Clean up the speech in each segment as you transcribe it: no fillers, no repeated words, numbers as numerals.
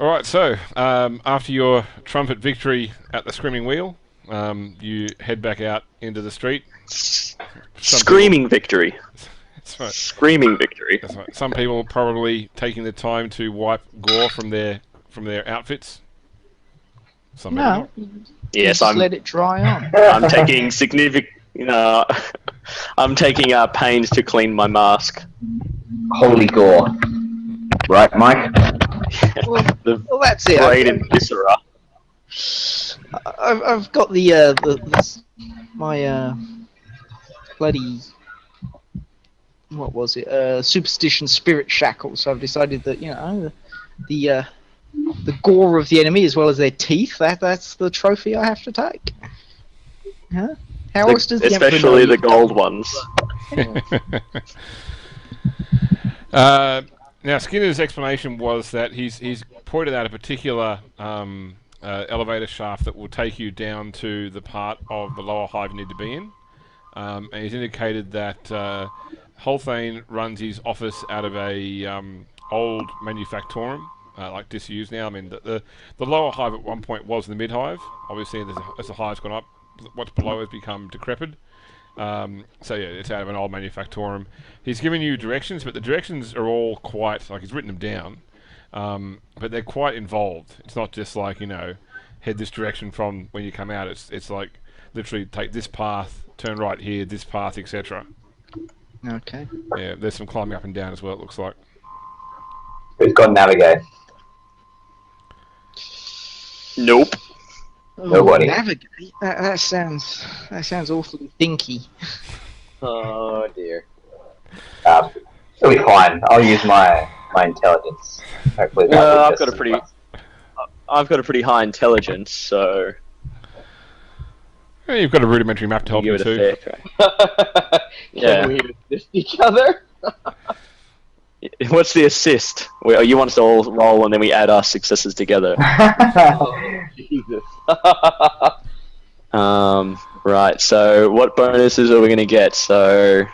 All right, so after your trumpet victory at the Screaming Wheel, you head back out into the street. Some people, Screaming victory. that's right, Screaming victory. that's right. Some people probably taking the time to wipe gore from their outfits. Some maybe No, not. you Yes, just let it dry on. I'm taking significant. I'm taking pains to clean my mask. Holy gore. Right, Mike? The Well, that's it. brain and viscera. I've got my bloody, what was it? Superstition spirit shackle. So I've decided that the gore of the enemy as well as their teeth. That's the trophy I have to take. Huh? How else does the Emperor know Especially the you've gold done ones. Now, Skinner's explanation was that he's pointed out a particular elevator shaft that will take you down to the part of the lower hive you need to be in. And he's indicated that Holthain runs his office out of a old manufactorum, like disused now. I mean, the lower hive at one point was the mid hive. Obviously, as the hive's gone up, what's below has become decrepit. So yeah, it's out of an old manufactorum. He's given you directions, but the directions are all quite like he's written them down, but they're quite involved. It's not just like head this direction from when you come out. It's like literally take this path, turn right here, this path, etc. Okay. Yeah, there's some climbing up and down as well. It looks like. Who's got navigate? Nope. Nobody. Navigate. That sounds awfully thinky. Oh dear. It'll be fine. I'll use my intelligence. Hopefully that will I've just got a pretty. suffice. I've got a pretty high intelligence, so Yeah, you've got a rudimentary map to help give you it a too. fair try. Yeah. Can we assist each other? What's the assist? You want us to all roll and then we add our successes together. Oh, Jesus. Right. So, what bonuses are we going to get? So,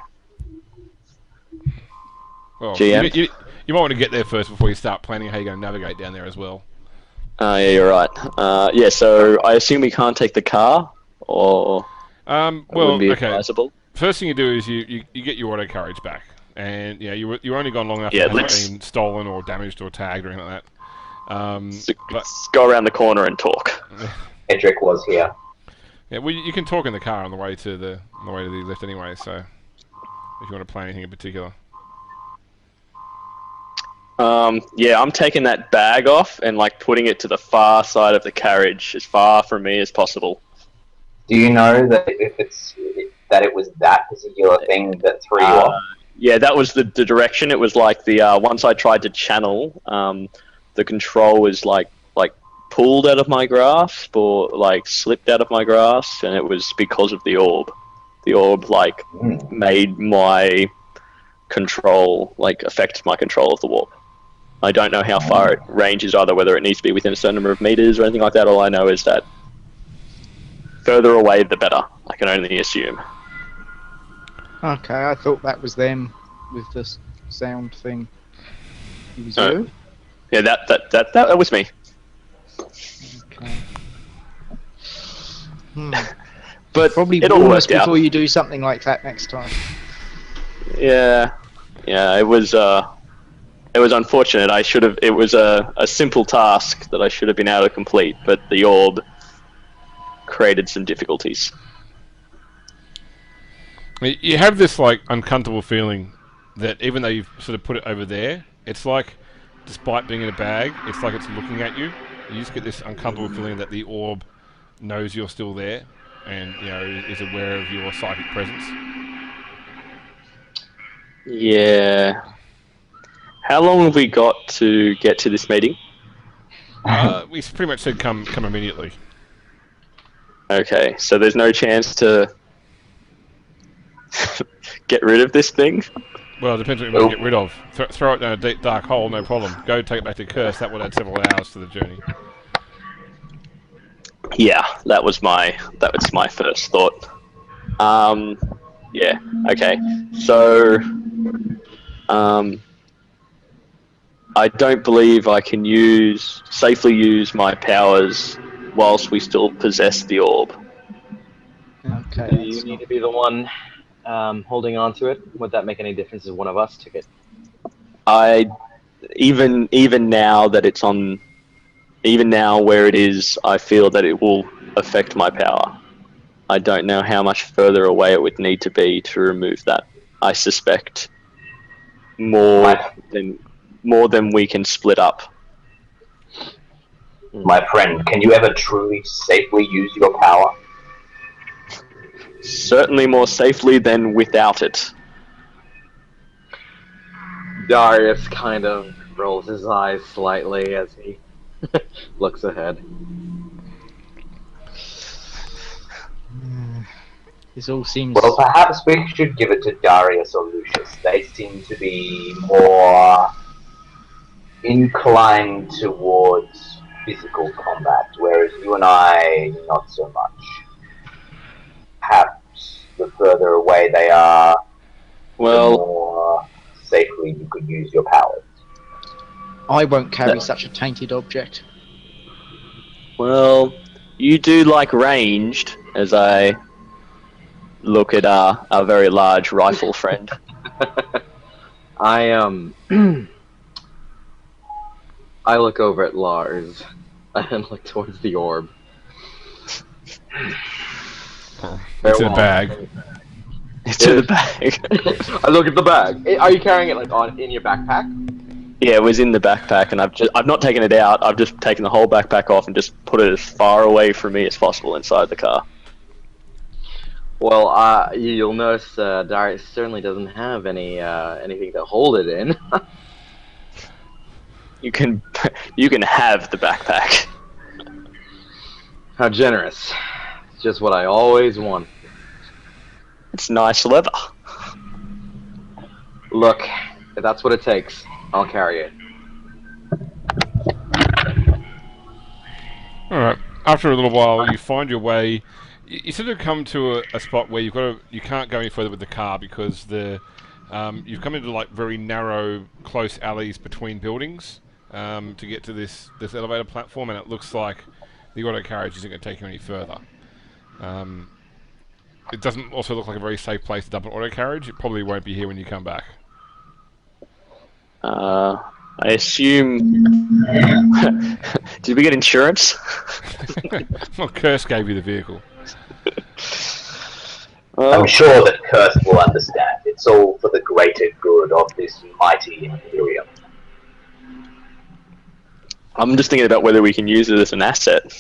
Well, GM? you might want to get there first before you start planning how you're going to navigate down there as well. yeah, you're right. Yeah. So, I assume we can't take the car, or it Well, wouldn't be okay. advisable. First thing you do is you get your auto carriage back, and you're only gone long enough Yeah, to have let's- been stolen or damaged or tagged or anything like that. So, But let's go around the corner and talk. Edric was here. yeah, well, you can talk in the car on the way to the lift anyway. So if you want to plan anything in particular, Yeah, I'm taking that bag off and like putting it to the far side of the carriage, as far from me as possible. Do you know that it was that particular thing that threw you off? Yeah, that was the direction. It was like the once I tried to channel, the control was like pulled out of my grasp or like slipped out of my grasp, and it was because of the orb. The orb like made my control affect my control of the warp. I don't know how far it ranges either, whether it needs to be within a certain number of meters or anything like that. All I know is that further away the better. I can only assume. Okay, I thought that was them with the sound thing. It was Oh. you? Yeah, that was me. Okay. But Probably it all warn us worked out. before you do something like that next time. Yeah, it was unfortunate. I should have. It was a simple task that I should have been able to complete, but the orb created some difficulties. you have this like uncomfortable feeling that even though you've sort of put it over there, it's like, despite being in a bag, it's like it's looking at you. You just get this uncomfortable feeling that the orb knows you're still there, and is aware of your psychic presence. Yeah. How long have we got to get to this meeting? We pretty much said come immediately. Okay, so there's no chance to get rid of this thing? Well, it depends what you want to get rid of. Throw it down a deep dark hole, no problem. Go take it back to Curse. That would add several hours to the journey. Yeah, that was my first thought. Yeah, okay. So I don't believe I can safely use my powers whilst we still possess the orb. Okay. Do you That's need not... to be the one holding on to it? Would that make any difference if one of us took it? Even now that it's on, even now where it is, I feel that it will affect my power. I don't know how much further away it would need to be to remove that. I suspect more than we can split up. My friend, can you ever truly safely use your power? Certainly more safely than without it. Darius kind of rolls his eyes slightly as he looks ahead. This all seems... Well, perhaps we should give it to Darius or Lucius. They seem to be more inclined towards physical combat, whereas you and I, not so much. Perhaps the further away they are, the more safely you could use your powers. I won't carry such a tainted object. Well, you do like ranged, as I look at our very large rifle friend. I I look over at Lars and look towards the orb. It's in a bag. It's in the bag. I look at the bag. Are you carrying it like in your backpack? Yeah, it was in the backpack, and I've not taken it out. I've just taken the whole backpack off and just put it as far away from me as possible inside the car. Well, you'll notice Darius certainly doesn't have anything to hold it in. You can have the backpack. How generous. It's just what I always want. It's nice leather. Look, if that's what it takes, I'll carry it. Alright, after a little while you find your way. You sort of come to a spot where you can't go any further with the car because you've come into like very narrow, close alleys between buildings to get to this elevator platform, and it looks like the auto carriage isn't going to take you any further. It doesn't also look like a very safe place to dump an auto carriage. It probably won't be here when you come back. I assume. Did we get insurance? Well, Curse gave you the vehicle. I'm sure that Curse will understand. It's all for the greater good of this mighty Imperium. I'm just thinking about whether we can use it as an asset.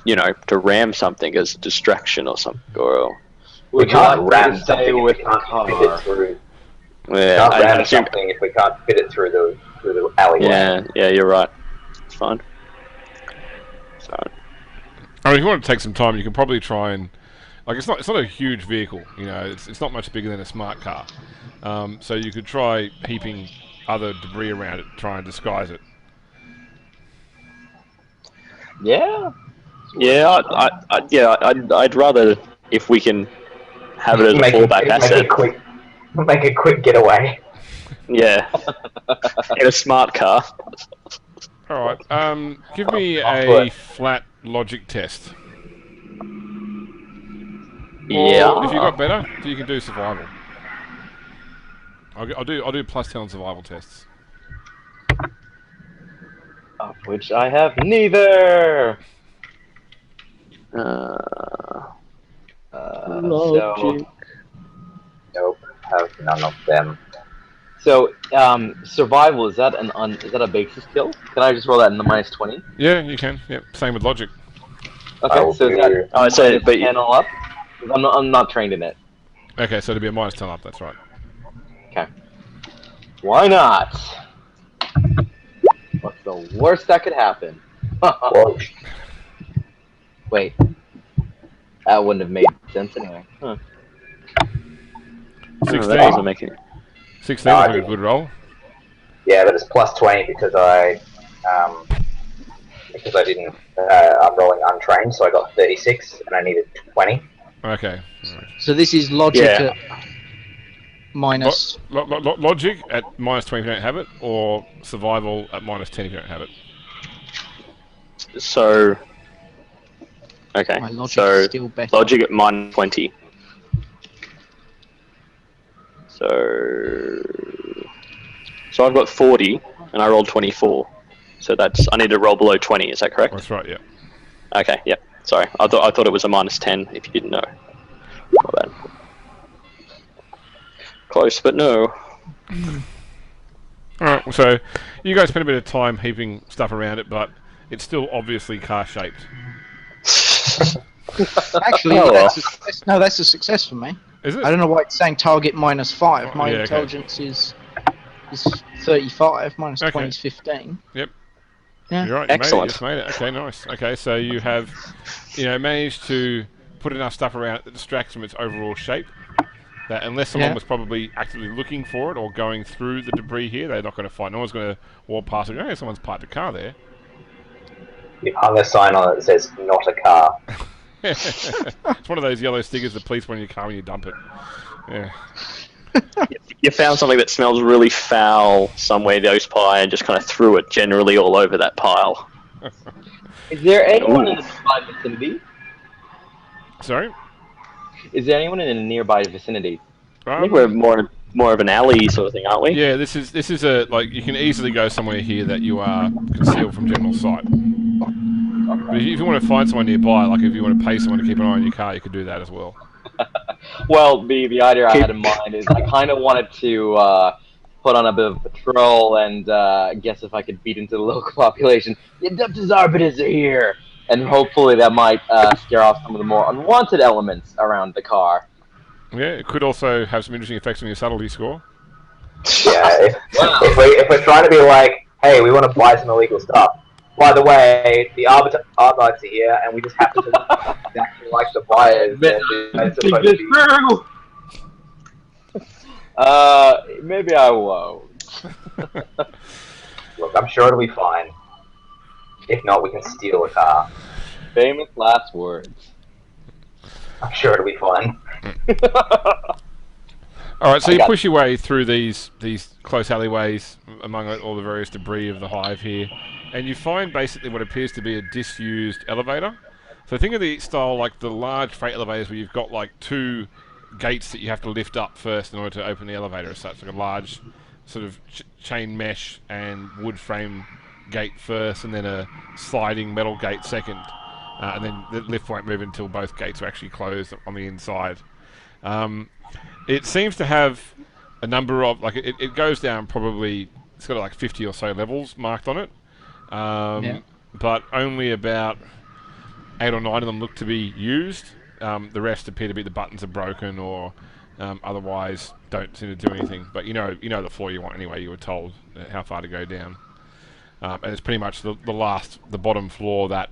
You know, to ram something as a distraction or something. Or We can't ram stay something if we with can't the fit it car? through. yeah, Can't ram assume, something if we can't fit it through the alleyway. yeah, you're right. It's fine. It's fine. I mean, if you want to take some time, you can probably try and it's not a huge vehicle. You know, it's not much bigger than a smart car. So you could try heaping other debris around it, try and disguise it. Yeah. Yeah, I'd rather if we can have it as a fallback asset. Make a quick getaway. Yeah, in a smart car. All right. Give me a flat logic test. Yeah. Or if you got better, you can do survival. I'll do +10 on survival tests. Of which I have neither. So, Nope, have none of them. so survival, is that a basic skill? Can I just roll that in the -20? Yeah, you can. Yep. Same with logic. Okay, so is that I said, but -10 all up? 'Cause I'm not trained in it. Okay, so it'll be a -10 up. That's right. Okay. Why not? What's the worst that could happen? Well, Wait. That wouldn't have made sense anyway. Huh. 16. That doesn't make it. 16 No, I is a didn't. good roll. yeah, but it's +20 because I didn't. I'm rolling untrained, so I got 36, and I needed 20. Okay. So this is logic Yeah. at minus. Logic at -20 if you don't have it, or survival at -10 if you don't have it. So, okay. My logic So is still better. logic at -20. So I've got 40, and I rolled 24. So that's I need to roll below 20. Is that correct? That's right. Yeah. Okay. Yeah. Sorry, I thought it was a -10. If you didn't know. My bad. Close, but no. All right. So you guys spent a bit of time heaping stuff around it, but it's still obviously car-shaped. Actually, Oh, that's a success. No, that's a success for me. Is it? I don't know why it's saying target -5. My Yeah, okay. intelligence is 35. -20 Okay. is 15. Yep. Yeah. You're right. You Excellent. Made it. You just made it. Okay. Nice. Okay. So you have, managed to put enough stuff around it that distracts from its overall shape. That unless someone Yeah. was probably actively looking for it or going through the debris here, they're not going to find. No one's going to walk past and go, "Hey, someone's parked a car there." You've hung a sign on it that says "not a car." It's one of those yellow stickers the police want in your car when you dump it. Yeah. You found something that smells really foul somewhere close by and just kind of threw it generally all over that pile. Is there anyone Ooh. in the nearby vicinity? Sorry. Is there anyone in the nearby vicinity? I think we're more of an alley sort of thing, aren't we? Yeah, this is a you can easily go somewhere here that you are concealed from general sight. But if you want to find someone nearby, like if you want to pay someone to keep an eye on your car, you could do that as well. Well, the idea I had in mind is I kind of wanted to put on a bit of patrol and guess if I could beat into the local population. The Adeptus Arbiters are here! And hopefully that might scare off some of the more unwanted elements around the car. Yeah, it could also have some interesting effects on your subtlety score. Yeah, if we're trying to be like, hey, we want to buy some illegal stuff. By the way, the Arbites are here, and we just happen to look exactly like the buyers. Maybe I won't. Look, I'm sure it'll be fine. If not, we can steal a car. Famous last words. I'm sure it'll be fine. All right, so you push your way through these close alleyways among all the various debris of the hive here, and you find basically what appears to be a disused elevator. So think of the style like the large freight elevators where you've got like two gates that you have to lift up first in order to open the elevator as such, like a large sort of chain mesh and wood frame gate first, and then a sliding metal gate second, and then the lift won't move until both gates are actually closed on the inside. It seems to have a number of it goes down probably. It's got like 50 or so levels marked on it, but only about 8 or 9 of them look to be used. The rest appear to be the buttons are broken or otherwise don't seem to do anything. But you know the floor you want anyway. You were told how far to go down, and it's pretty much the bottom floor that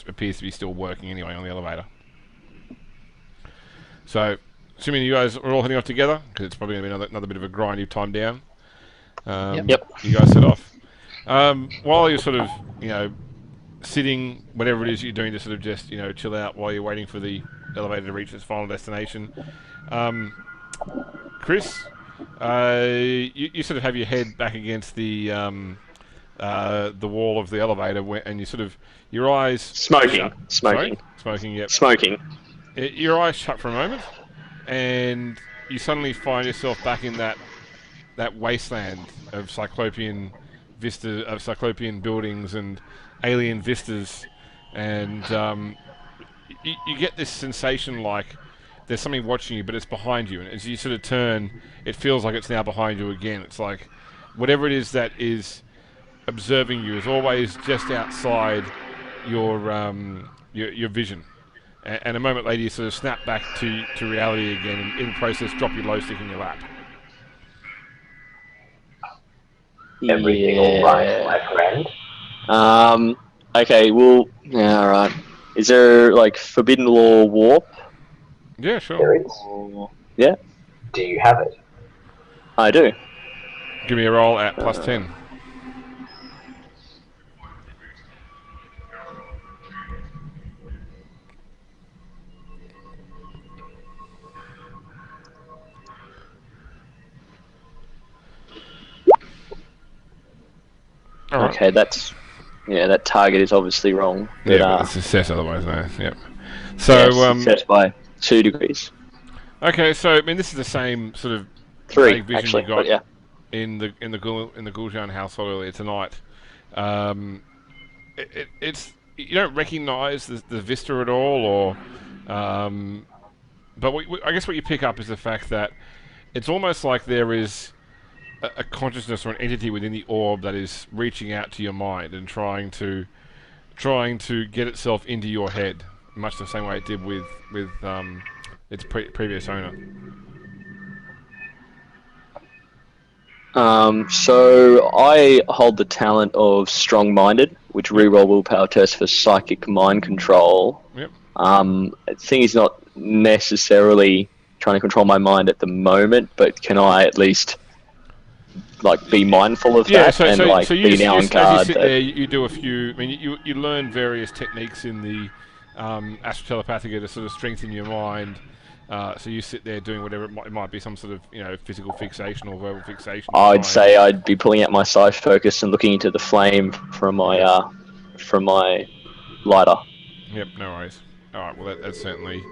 appears to be still working anyway on the elevator. So, assuming you guys are all heading off together, because it's probably going to be another bit of a grindy time down. Yep. You guys set off. While you're sort of sitting, whatever it is you're doing to sort of just chill out while you're waiting for the elevator to reach its final destination. Chris, you sort of have your head back against the wall of the elevator, and you sort of your eyes Smoking. Sorry? Smoking. Yep. Smoking. Your eyes shut for a moment, and you suddenly find yourself back in that wasteland of Cyclopean buildings and alien vistas, and you get this sensation like there's something watching you, but it's behind you, and as you sort of turn, it feels like it's now behind you again. It's like whatever it is that is observing you is always just outside your vision. And a moment later, you sort of snap back to reality again, and in the process, drop your glow stick in your lap. Everything all right, my friend? Okay, well, yeah, alright. Is there, Forbidden Law Warp? Yeah, sure. There is. Yeah, Do you have it? I do. Give me a roll at plus 10. Okay, that target is obviously wrong. Yeah, but it's set otherwise, no. Yep. So, yes, set by 2 degrees. Okay, so I mean, this is the same sort of 3 vague vision actually, you got but yeah. in the Gul'jan household earlier tonight. It's you don't recognise the vista at all, or but I guess what you pick up is the fact that it's almost like there is a consciousness or an entity within the orb that is reaching out to your mind and trying to get itself into your head, much the same way it did with its previous owner. So I hold the talent of strong-minded, which reroll willpower test for psychic mind control. Yep. The thing is not necessarily trying to control my mind at the moment, but can I at least be mindful of that and be now on guard? As you sit there, you do a few. I mean, you learn various techniques in the astral telepathica to sort of strengthen your mind. So you sit there doing whatever it might be, some sort of physical fixation or verbal fixation. I'd say I'd be pulling out my sight focus and looking into the flame from my lighter. Yep, no worries. All right, well that's certainly,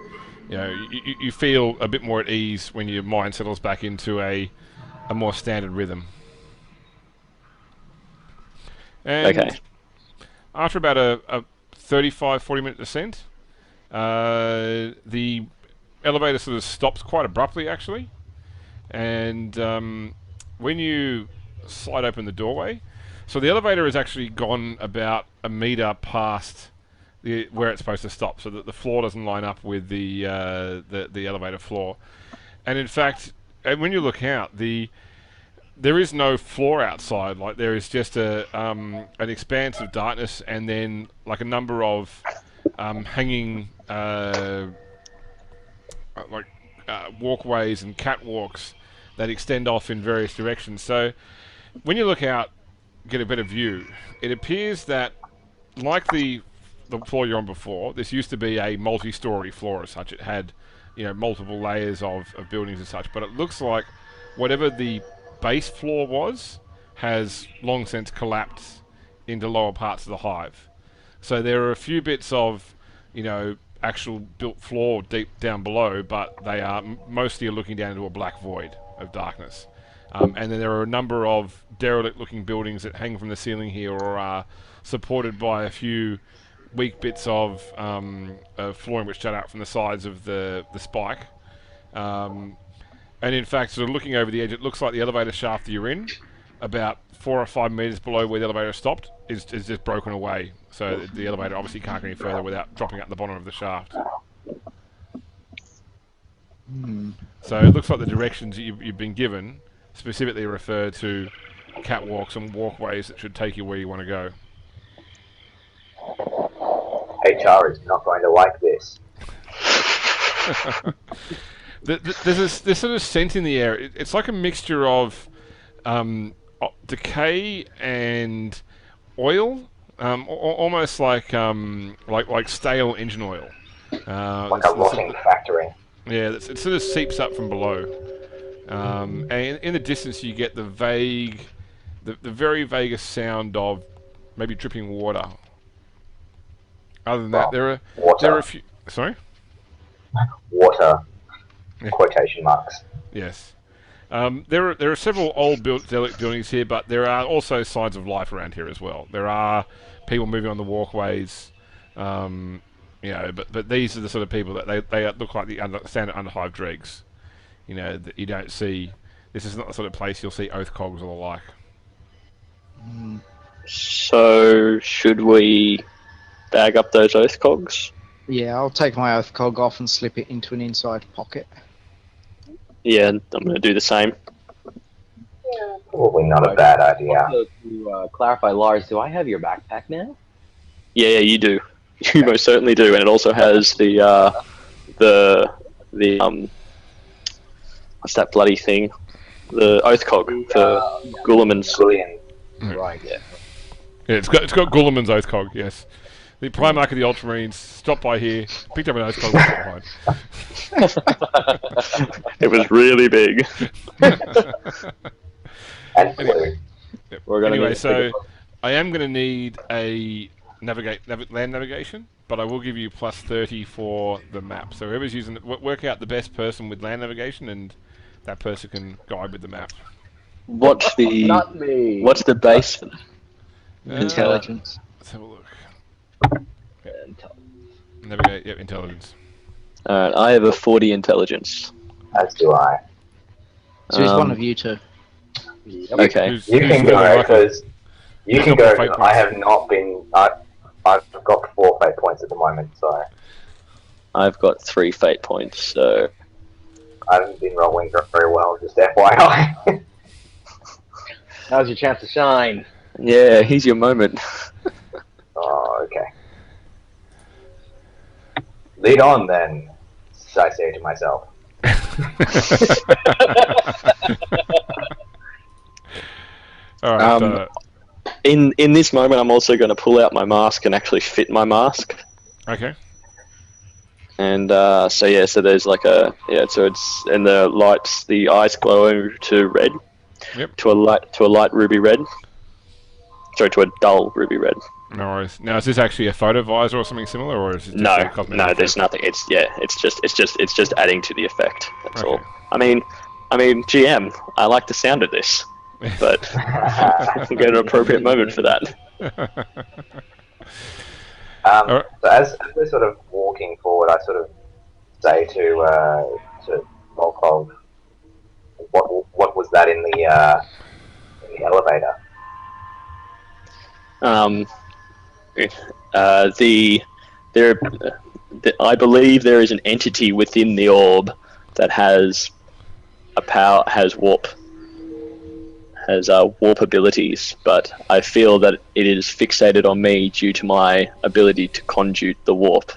you feel a bit more at ease when your mind settles back into a more standard rhythm. And okay. After about a 35-40 minute descent, the elevator sort of stops quite abruptly, actually. And when you slide open the doorway, so the elevator has actually gone about a meter past where it's supposed to stop, so that the floor doesn't line up with the elevator floor. And in fact, when you look out, there is no floor outside. Like, there is just an expanse of darkness, and then a number of hanging walkways and catwalks that extend off in various directions. So when you look out, get a better view, it appears that, like the floor you're on before, this used to be a multi-story floor as such. It had multiple layers of buildings and such, but it looks like whatever the base floor was has long since collapsed into lower parts of the hive. So there are a few bits of actual built floor deep down below, but they are mostly looking down into a black void of darkness. And then there are a number of derelict looking buildings that hang from the ceiling here, or are supported by a few weak bits of flooring which jut out from the sides of the spike. And in fact, sort of looking over the edge, it looks like the elevator shaft that you're in, about 4 or 5 meters below where the elevator stopped, is just broken away. So the elevator obviously can't go any further without dropping at the bottom of the shaft. So it looks like the directions that you've been given specifically refer to catwalks and walkways that should take you where you want to go. HR is not going to like this. There's this sort of scent in the air. It's like a mixture of decay and oil, almost like stale engine oil. Like a rotting factory. Yeah, it sort of seeps up from below. And in the distance, you get the very vaguest sound of maybe dripping water. Other than that, there are a few. Sorry. Water. Yeah. Quotation marks. Yes. There are several old derelict buildings here, but there are also signs of life around here as well. There are people moving on the walkways, but these are the sort of people that they look like the standard underhive dregs. That you don't see. This is not the sort of place you'll see oath cogs or the like. So should we bag up those oath cogs? Yeah, I'll take my oath cog off and slip it into an inside pocket. Yeah, I'm going to do the same. Probably not a bad idea. Also, to clarify, Lars, do I have your backpack now? Yeah, you do. You most certainly do, and it also has the what's that bloody thing? The oath cog for Gulliman's. Right. Yeah. Yeah, it's got Gulliman's oath cog. Yes. The Primarch of the Ultramarines stopped by here, picked up an oath cog, behind. It was really big. And blue. Yep. We're gonna anyway, so I am going to need a land navigation, but I will give you plus 30 for the map. So whoever's using it, work out the best person with land navigation, and that person can guide with the map. What's the Not me. what's the base for that? Intelligence. Let's have a look. Intel- Navigate. Yep, intelligence. Alright, I have a 40 intelligence. As do I. So he's one of you two. Yep. Okay. You who's can really go lucky? because you Who's can got more go. fate 'Cause points? I have not been. I've got 4 fate points at the moment, so I've got 3 fate points, so I haven't been rolling very well. Just FYI. Now's your chance to shine. yeah, here's your moment. Oh, okay. Lead on then, I say to myself. All right. In this moment, I'm also going to pull out my mask and actually fit my mask. Okay. And so there's like so it's and the lights, the eyes glow to red. Yep. To a light ruby red. Sorry, to a dull ruby red. No worries. Now, is this actually a photo visor or something similar, or is it just a cosmetic No, effect? there's nothing. It's just adding to the effect. That's Okay. all. I mean, GM, I like the sound of this, but we'll get an appropriate moment for that. So as we're sort of walking forward, I sort of say to Volkov, what was that in the elevator? I believe there is an entity within the orb that has warp abilities, but I feel that it is fixated on me due to my ability to conjure the warp.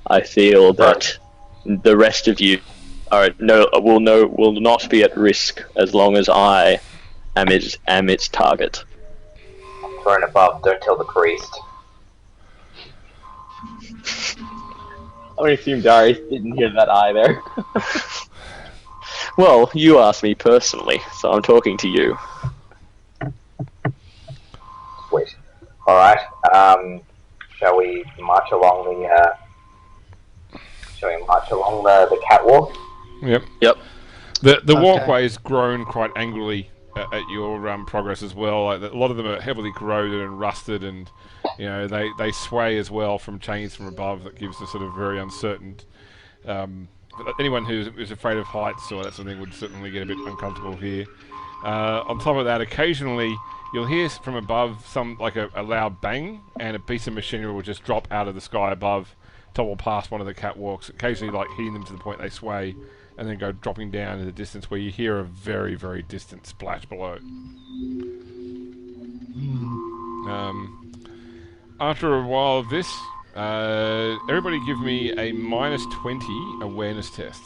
I feel that the rest of you will not be at risk as long as I am its target. Throne above, don't tell the priest. I'm gonna assume Darius didn't hear that either. Well, you asked me personally, so I'm talking to you. Sweet. Alright, shall we march along the catwalk? Yep. Yep. The walkway's grown quite angrily at your progress as well. Like, a lot of them are heavily corroded and rusted, and they sway as well from chains from above. That gives a sort of very uncertain. Anyone who's afraid of heights or that sort of thing would certainly get a bit uncomfortable here. On top of that, occasionally you'll hear from above some like a loud bang, and a piece of machinery will just drop out of the sky above, topple past one of the catwalks, occasionally like hitting them to the point they sway, and then go dropping down in the distance where you hear a very, very distant splash below. After a while of this, everybody give me a -20 awareness test.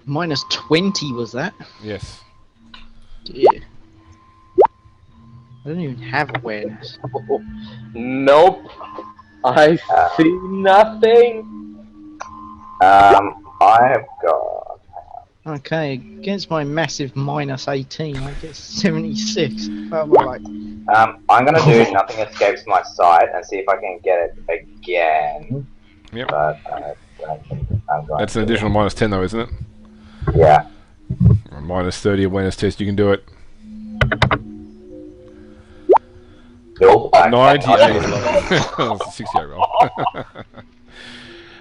-20 was that? Yes. Dear. I don't even have awareness. Nope. I see nothing. I have got. Okay, against my massive -18, I get 76. Oh, right. I'm gonna do Nothing Escapes My Sight and see if I can get it again. Yep. But I'm going That's an additional -10 though, isn't it? Yeah. -30 awareness test, you can do it. Nope. 98. 68 roll.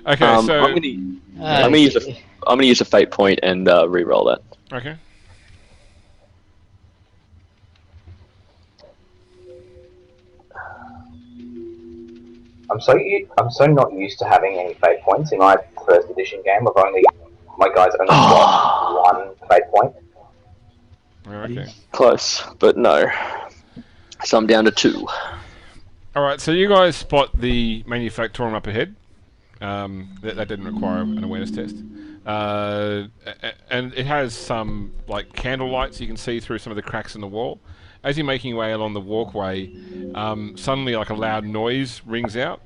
Okay, so I'm gonna use a fate point and re-roll that. okay. I'm so not used to having any fate points in my first edition game. My guys only got 1 fate point. Okay. Close, but no. So I'm down to 2. Alright, so you guys spot the manufactorum up ahead. That didn't require an awareness test. And it has some like candle lights you can see through some of the cracks in the wall. As you're making your way along the walkway, suddenly like a loud noise rings out,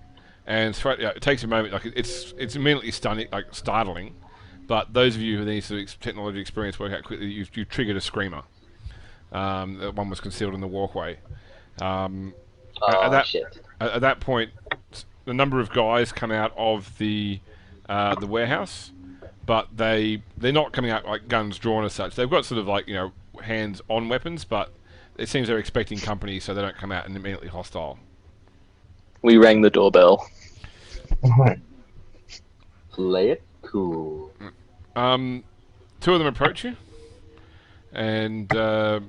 and it takes a moment. Like it's immediately stunning, like startling, But those of you who need sort of technology experience work out quickly, you triggered a screamer. That one was concealed in the walkway. Shit. At that point, a number of guys come out of the warehouse, but they're not coming out like guns drawn as such. They've got sort of like, you know, hands-on weapons, but it seems they're expecting company, so they don't come out and immediately hostile. We rang the doorbell. Play it cool. Two of them approach you, and as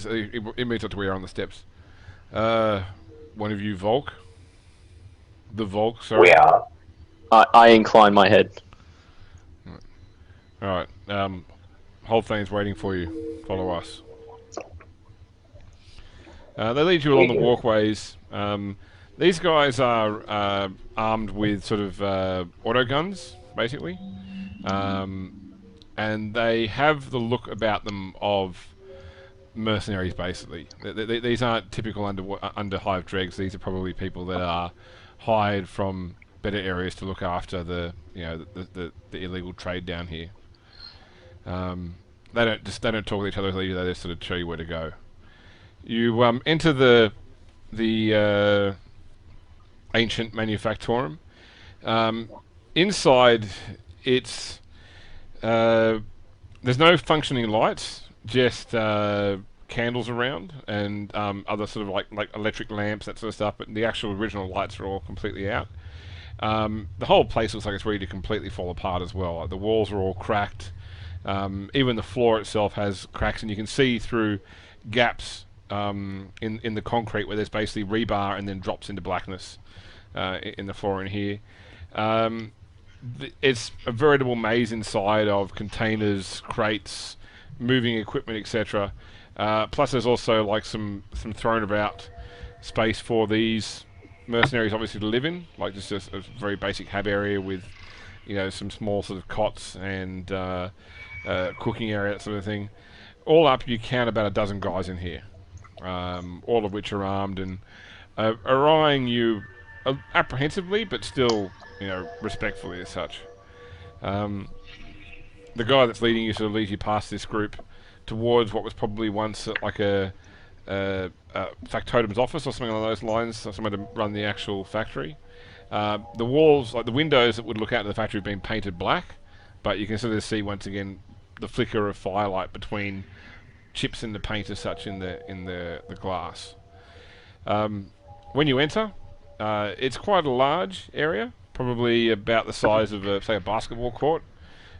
it meets up to where you're on the steps. One of you, Volk. The Volk, sorry. We are. I incline my head. Alright, Holthain's waiting for you. Follow us. They lead you along the walkways. These guys are armed with sort of auto guns, basically. And they have the look about them of mercenaries, basically. These aren't typical under hive dregs. These are probably people that are hired from better areas to look after the illegal trade down here. They don't talk with each other. They just sort of show you where to go. You enter the ancient manufactorum. Inside, it's there's no functioning lights, just candles around and other sort of like electric lamps, that sort of stuff. But the actual original lights are all completely out. The whole place looks like it's ready to completely fall apart as well. Like the walls are all cracked. Even the floor itself has cracks, and you can see through gaps in the concrete where there's basically rebar and then drops into blackness in the floor in here. It's a veritable maze inside of containers, crates, moving equipment, etc. Plus there's also like some thrown about space for these mercenaries obviously to live in, like just a very basic hab area with, you know, some small sort of cots and cooking area, that sort of thing. All up, you count about a dozen guys in here, all of which are armed and are eyeing you apprehensively, but still, you know, respectfully as such. The guy that's leading you sort of leads you past this group towards what was probably once like a factotum's office or something along those lines, or somewhere to run the actual factory. The walls, like the windows that would look out to the factory, have been painted black, but you can sort of see once again the flicker of firelight between chips in the paint as such in the glass. When you enter, it's quite a large area, probably about the size of say a basketball court.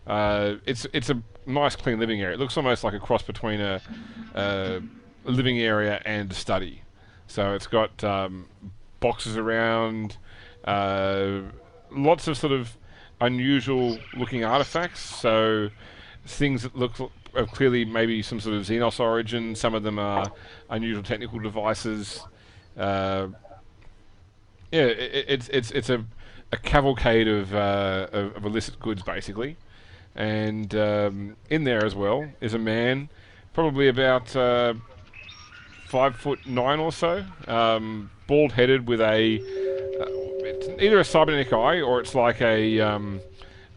It's a nice clean living area. It looks almost like a cross between a living area and a study. So it's got boxes around, lots of sort of unusual looking artifacts. So things that look clearly maybe some sort of Xenos origin. Some of them are unusual technical devices. Yeah, it's a cavalcade of illicit goods basically. And in there as well is a man, probably about 5'9" or so, bald-headed with it's either a cybernetic eye or it's like an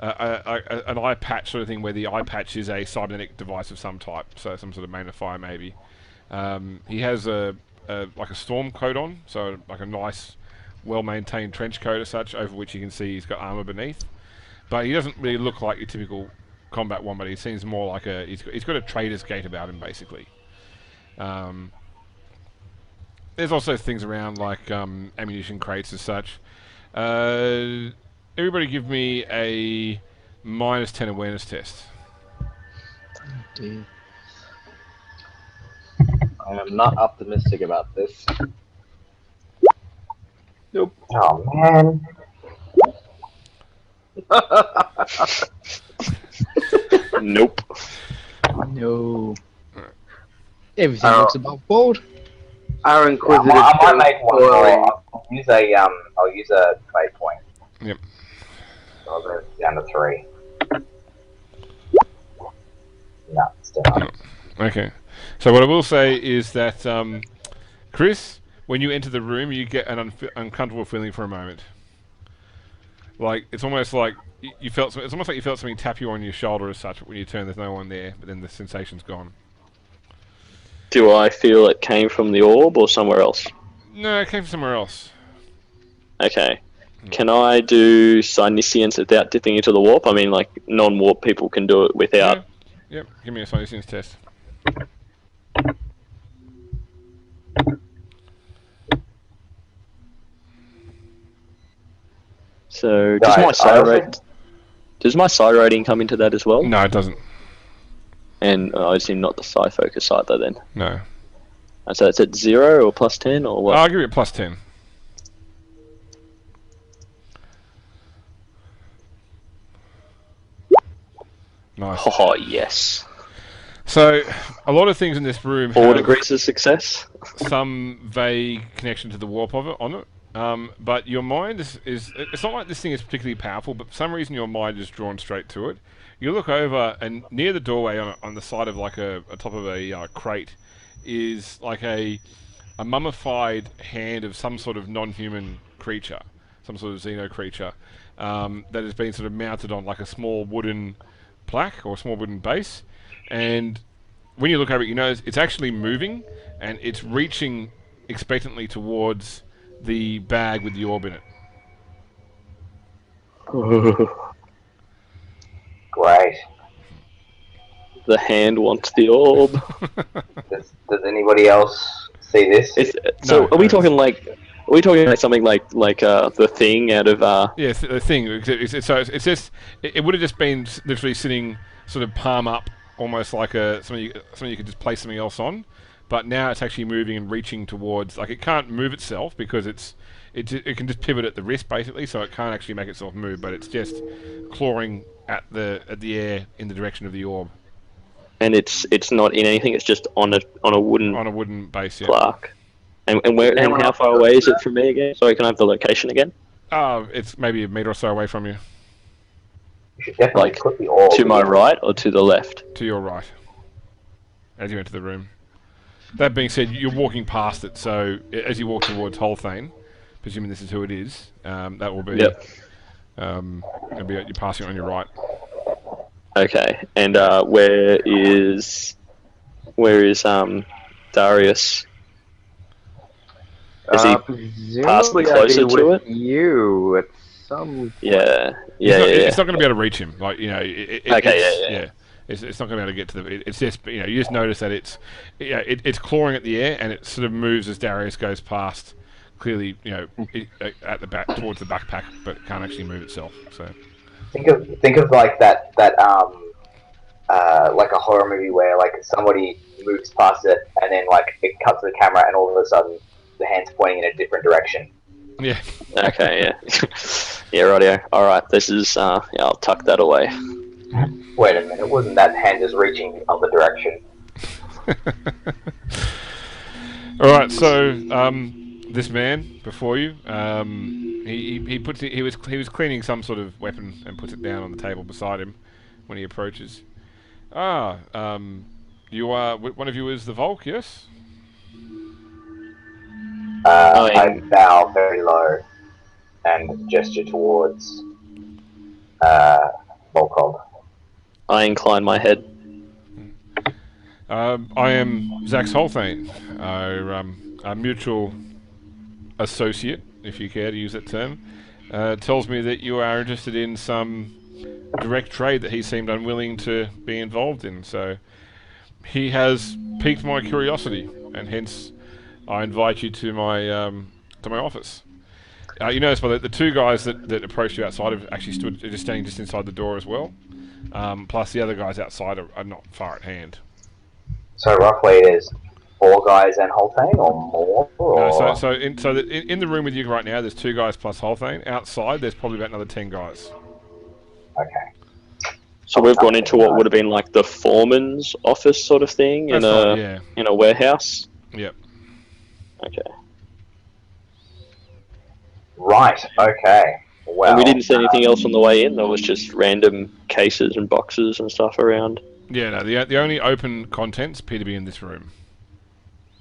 eye patch sort of thing, where the eye patch is a cybernetic device of some type, so some sort of magnifier maybe. He has like a storm coat on, so like a nice, well-maintained trench coat as such, over which you can see he's got armor beneath. But he doesn't really look like your typical combat one, but he seems more like he's got a trader's gait about him, basically. There's also things around like ammunition crates as such. Everybody give me a -10 awareness test. Oh dear. I am not optimistic about this. Nope. Oh man. Nope. No. Everything looks above board. Our inquisitive. I might make one more. I'll use a trade point. Yep. So I'll go down to 3. No, still not. Okay. So what I will say is that, Chris, when you enter the room, you get an uncomfortable feeling for a moment. Like, it's almost like you felt it's almost like you felt something tap you on your shoulder as such. But when you turn, there's no one there. But then the sensation's gone. Do I feel it came from the orb or somewhere else? No, it came from somewhere else. Okay. Can I do Psyniscience without dipping into the warp? I mean, like, non-warp people can do it without... Yeah. Yep, give me a Psyniscience test. So, does my psi rating come into that as well? No, it doesn't. And I assume not the psi focus either then. No. So it's at 0 or plus 10 or what? I'll give you a plus 10. Nice. Oh, yes. So, a lot of things in this room 4 have degrees of success. some vague connection to the warp of it, on it. But your mind is... It's not like this thing is particularly powerful, but for some reason your mind is drawn straight to it. You look over, and near the doorway on the side of like a top of a crate is like a mummified hand of some sort of non-human creature, some sort of xeno creature, that has been sort of mounted on like a small wooden plaque or a small wooden base. And when you look over it, you notice it's actually moving, and it's reaching expectantly towards the bag with the orb in it. Great. The hand wants the orb. Does anybody else see this? Are we talking like... Are we talking like something like the thing out of Yeah, the thing. It's just it would have just been literally sitting sort of palm up, almost like something you could just place something else on. But now it's actually moving and reaching towards. Like, it can't move itself because it can just pivot at the wrist basically, so it can't actually make itself move. But it's just clawing at the air in the direction of the orb. And it's not in anything. It's just on a wooden base. Yeah. plaque. And how far away is it from me again? Sorry, can I have the location again? It's maybe a meter or so away from you. You should definitely put the orb to my right or to the left? To your right, as you enter the room. That being said, you're walking past it, so as you walk towards Holthain, presuming this is who it is, that will be. Yep. You're passing on your right. Okay, and where is Darius? Is he passing closer to it? You at some. Yeah. It's not going to be able to reach him. Like, you know. Yeah. It's not going to be able to get to the. It's just, you know, you just notice that it's clawing at the air, and it sort of moves as Darius goes past. Clearly, you know, at the back towards the backpack, but can't actually move itself. So. Think of like that like a horror movie where like somebody moves past it, and then like it cuts to the camera, and all of a sudden the hand's pointing in a different direction. Yeah. Okay. Yeah. Yeah. Rightio. All right. This is. I'll tuck that away. Wait a minute. Wasn't that hand just reaching the other direction? All right. So this man before you, he was cleaning some sort of weapon and puts it down on the table beside him when he approaches. You are one of you is the Volk, yes? I bow very low and gesture towards Volkov. I incline my head. I am Zax Holthain, our mutual associate, if you care to use that term. Tells me that you are interested in some direct trade that he seemed unwilling to be involved in. So he has piqued my curiosity, and hence I invite you to my office. You notice, by the two guys that approached you outside have actually stood just standing just inside the door as well. Plus the other guys outside are not far at hand. So roughly there's 4 guys and Holthain, or more? Or... No, in the room with you right now, there's 2 guys plus Holthain. Outside, there's probably about another 10 guys. Okay. So we've gone into what would have been like the foreman's office sort of thing in a warehouse. Yep. Okay. Right. Okay. Well. And we didn't see anything else on the way in. There was just random cases and boxes and stuff around. Yeah. No. The only open contents appear to be in this room.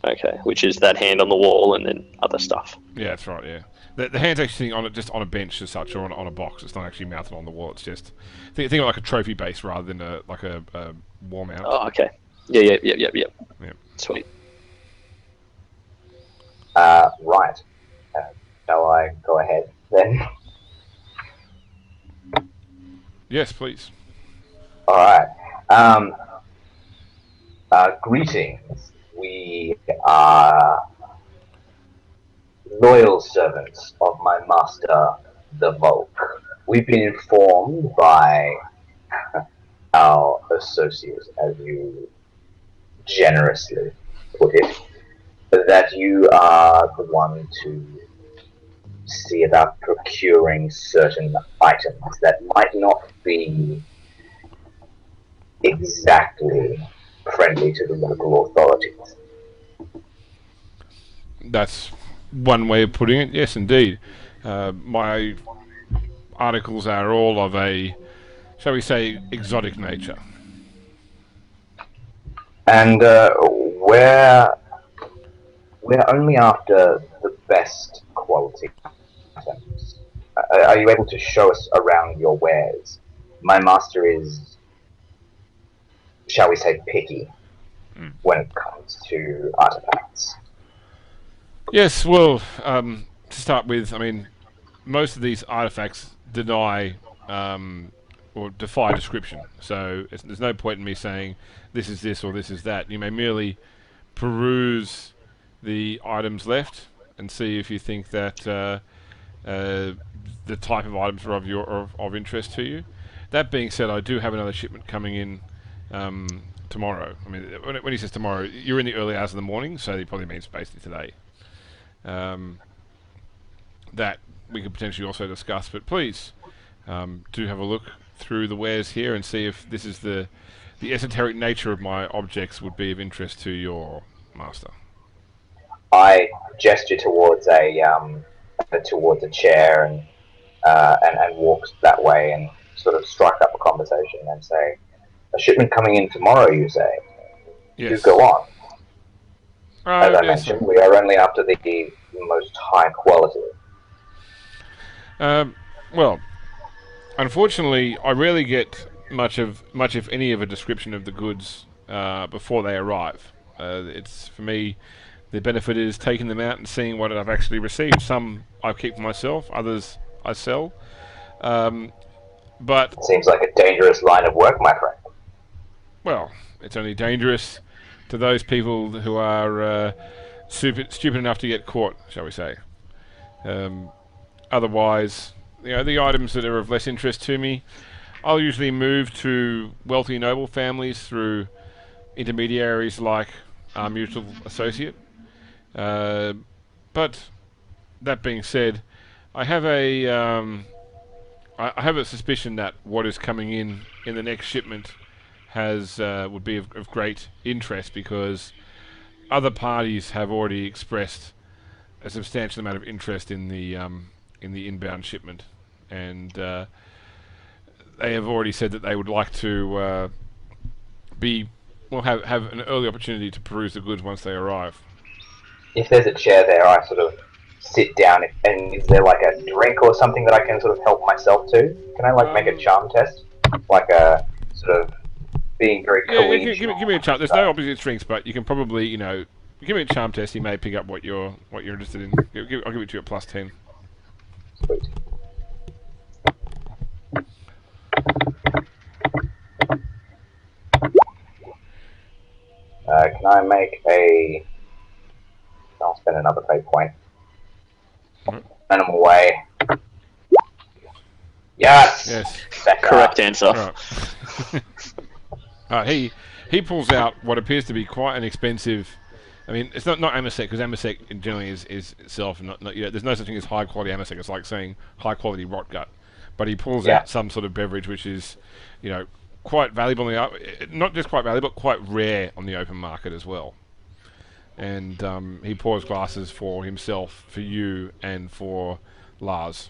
Okay, which is that hand on the wall and then other stuff. Yeah, that's right. Yeah, the hand's actually sitting on it, just on a bench as such, or on a box. It's not actually mounted on the wall. It's just think of it like a trophy base rather than a wall mount. Oh, okay. Yeah. Yeah. Sweet. Right. Shall I go ahead then? Yes, please. All right. Greetings. We are loyal servants of my master, the Volk. We've been informed by our associate, as you generously put it, that you are the one to see about procuring certain items that might not be exactly friendly to the local authorities. That's one way of putting it. Yes, indeed. My articles are all of a, shall we say, exotic nature. And we're only after the best quality items. Are you able to show us around your wares? My master is, shall we say, picky when it comes to artifacts. Yes, well, to start with, I mean, most of these artifacts deny or defy description. So there's no point in me saying this is this or this is that. You may merely peruse the items left and see if you think that the type of items are of interest to you. That being said, I do have another shipment coming in tomorrow. I mean, when he says tomorrow, you're in the early hours of the morning, so he probably means basically today. That we could potentially also discuss, but please do have a look through the wares here and see if this is the esoteric nature of my objects would be of interest to your master. I gesture towards a chair and walk that way and sort of strike up a conversation and say, "A shipment coming in tomorrow, you say?" Yes. Do go on. As I Yes. mentioned, we are only after the most high quality. Well, unfortunately, I rarely get much if any of a description of the goods before they arrive. It's for me, the benefit is taking them out and seeing what I've actually received. Some I keep for myself, others I sell. But It seems like a dangerous line of work, my friend. well, it's only dangerous to those people who are stupid enough to get caught, shall we say. Otherwise, the items that are of less interest to me, I'll usually move to wealthy noble families through intermediaries like our mutual associate. But that being said, I have a suspicion that what is coming in the next shipment would be of great interest, because other parties have already expressed a substantial amount of interest in the inbound shipment, and they have already said that they would like to have an early opportunity to peruse the goods once they arrive. If there's a chair there, I sort of sit down, and is there like a drink or something that I can sort of help myself to? Can I make a charm test? Like a sort of being very collegial. Give me a charm. There's no obvious drinks, but you can probably, give me a charm test. You may pick up what you're interested in. I'll give it to you at +10. Sweet. Can I make a... I'll spend another fate point. And I'm away. Yes! Correct answer. Right. He pulls out what appears to be quite an expensive... I mean, it's not Amasec, because Amasec generally is itself not there's no such thing as high quality Amasec. It's like saying high quality rot gut. But he pulls out some sort of beverage which is, quite valuable not just quite valuable, but quite rare on the open market as well. And he pours glasses for himself, for you, and for Lars.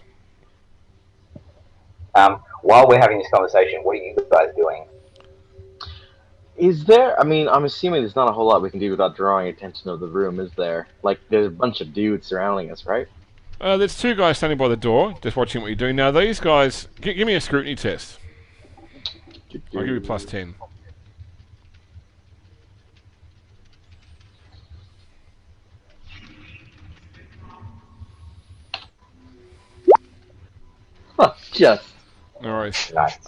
While we're having this conversation, what are you guys doing? Is there? I mean, I'm assuming there's not a whole lot we can do without drawing attention of the room, is there? Like, there's a bunch of dudes surrounding us, right? There's two guys standing by the door, just watching what you're doing. Now, these guys... give me a scrutiny test. I'll give you plus 10. Huh, just. Alright. Nice.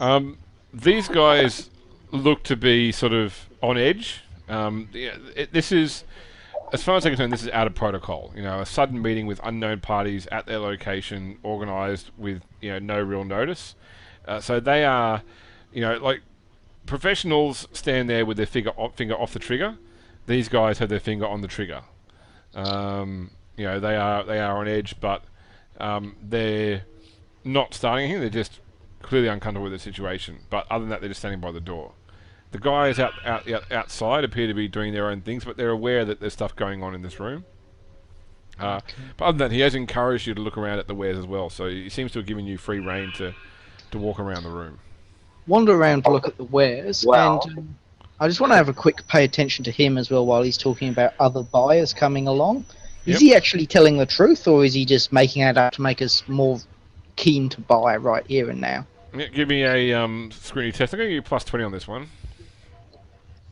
These guys look to be sort of on edge. This is... As far as I'm concerned, this is out of protocol. You know, a sudden meeting with unknown parties at their location, organised with no real notice. So they are, like professionals stand there with their finger off the trigger. These guys have their finger on the trigger. They are on edge, but they're not starting anything. They're just clearly uncomfortable with the situation. But other than that, they're just standing by the door. The guys outside appear to be doing their own things, but they're aware that there's stuff going on in this room. But other than that, he has encouraged you to look around at the wares as well, so he seems to have given you free rein to walk around the room. Wander around to look at the wares, Wow. and I just want to have a quick pay attention to him as well while he's talking about other buyers coming along. Is Yep. he actually telling the truth, or is he just making it up to make us more keen to buy right here and now? Yeah, give me a scrutiny test. I'm going to give you plus 20 on this one.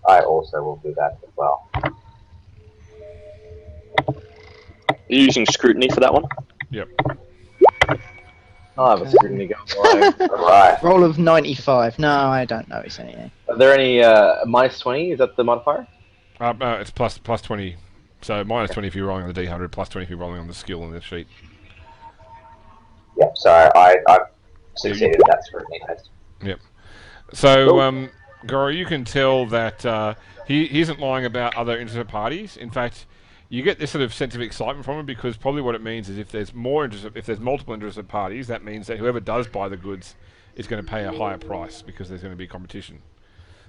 I also will do that as well. You're using scrutiny for that one? Yep. I'll have a scrutiny go. Alright. Roll of 95. No, I don't notice anything. Are there any minus 20? Is that the modifier? It's plus 20. So minus 20 if you're rolling on the D100, plus 20 if you're rolling on the skill on the sheet. Yep, so I've succeeded at that scrutiny test. Yep. So, Goro, you can tell that he isn't lying about other interested parties. In fact, you get this sort of sense of excitement from him because probably what it means is if there's multiple interested parties, that means that whoever does buy the goods is going to pay a higher price because there's going to be competition.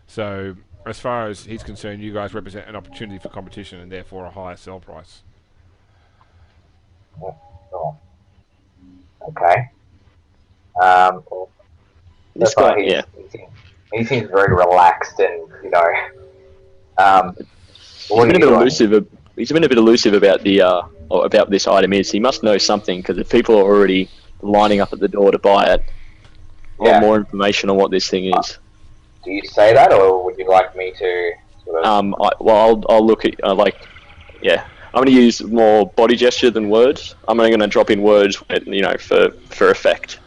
So, as far as he's concerned, you guys represent an opportunity for competition and therefore a higher sell price. Oh. Okay. This so far guy, yeah. He seems very relaxed and, what He's been a are you bit doing? elusive. He's been a bit elusive about the about this item. He must know something because if people are already lining up at the door to buy it, I Yeah. want more information on what this thing is. Do you say that, or would you like me to sort of... I'll look at yeah. I'm going to use more body gesture than words. I'm only going to drop in words, for effect.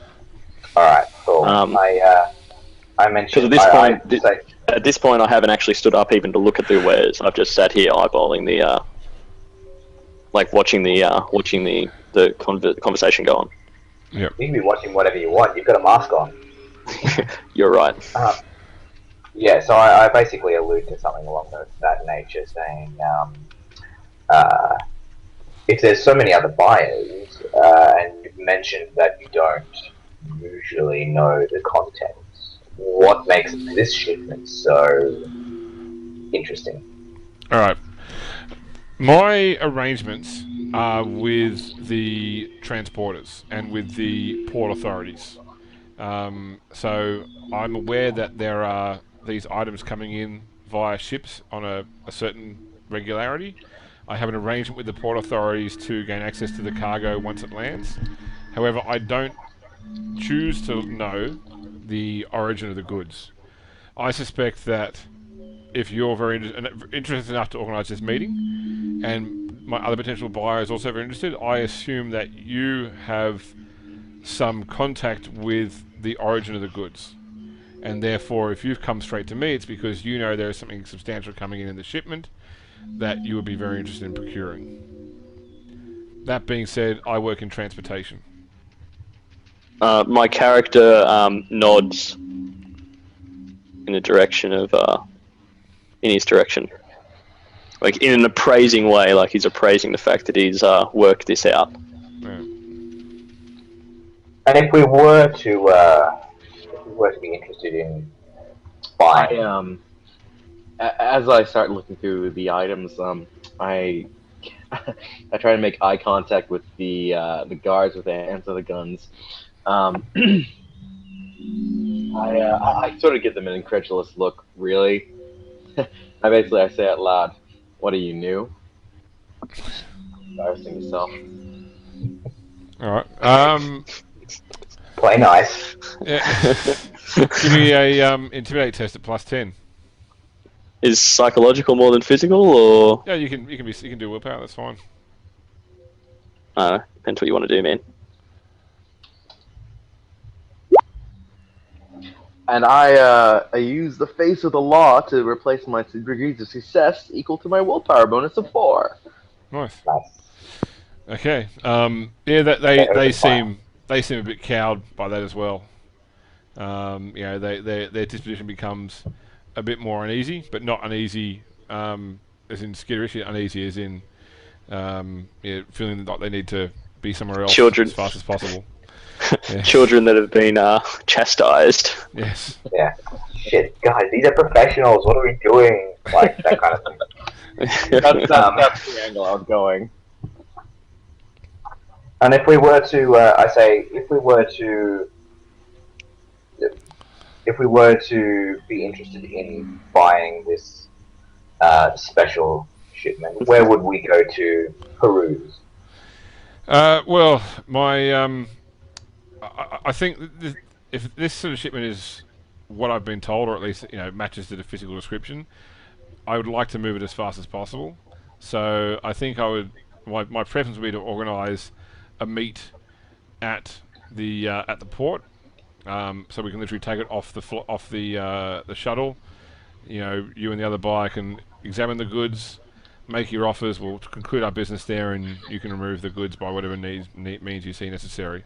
Alright, cool. Um, I mentioned... At this point, I haven't actually stood up even to look at the wares. I've just sat here eyeballing the, watching the conversation go on. Yep. You can be watching whatever you want. You've got a mask on. You're right. Yeah, so I basically allude to something along that nature, saying, if there's so many other buyers, and you've mentioned that you don't usually know the contents, what makes this shipment so interesting? Alright. My arrangements are with the transporters and with the port authorities. So I'm aware that there are these items coming in via ships on a certain regularity. I have an arrangement with the port authorities to gain access to the cargo once it lands. However, I don't choose to know the origin of the goods. I suspect that if you're very interested enough to organise this meeting, and my other potential buyer is also very interested, I assume that you have some contact with the origin of the goods. And therefore, if you've come straight to me, it's because you know there is something substantial coming in the shipment that you would be very interested in procuring. That being said, I work in transportation. My character nods in the direction of, in his direction. Like, in an appraising way, like he's appraising the fact that he's worked this out. Yeah. And if we were to be interested in buying... As I start looking through the items, I I try to make eye contact with the guards with the hands of the guns. I sort of give them an incredulous look. Really, I say out loud, "What are you new?" Embarrassing yourself. All right. Play nice. Yeah. Give me a intimidate test at +10. Is psychological more than physical, or Yeah, you can do willpower. That's fine. I don't know, depends what you want to do, man. And I use the face of the law to replace my degrees of success equal to my willpower bonus of 4. Nice. Nice. Okay. Yeah, that they seem a bit cowed by that as well. You know, their disposition becomes a bit more uneasy, but not uneasy as in skitterish, uneasy as in yeah, feeling like they need to be somewhere else Children. as fast as possible. Yeah. Children that have been chastised. Yes. Yeah. Shit, guys, these are professionals. What are we doing? Like that kind of thing. That's the angle I was going. And if we were to, if we were to be interested in buying this special shipment, where would we go to peruse? Well, my I think if this sort of shipment is what I've been told, or at least matches the physical description, I would like to move it as fast as possible. So I think I would. My preference would be to organise a meet at the port, so we can literally take it off the shuttle. You and the other buyer can examine the goods, make your offers. We'll conclude our business there, and you can remove the goods by whatever means you see necessary.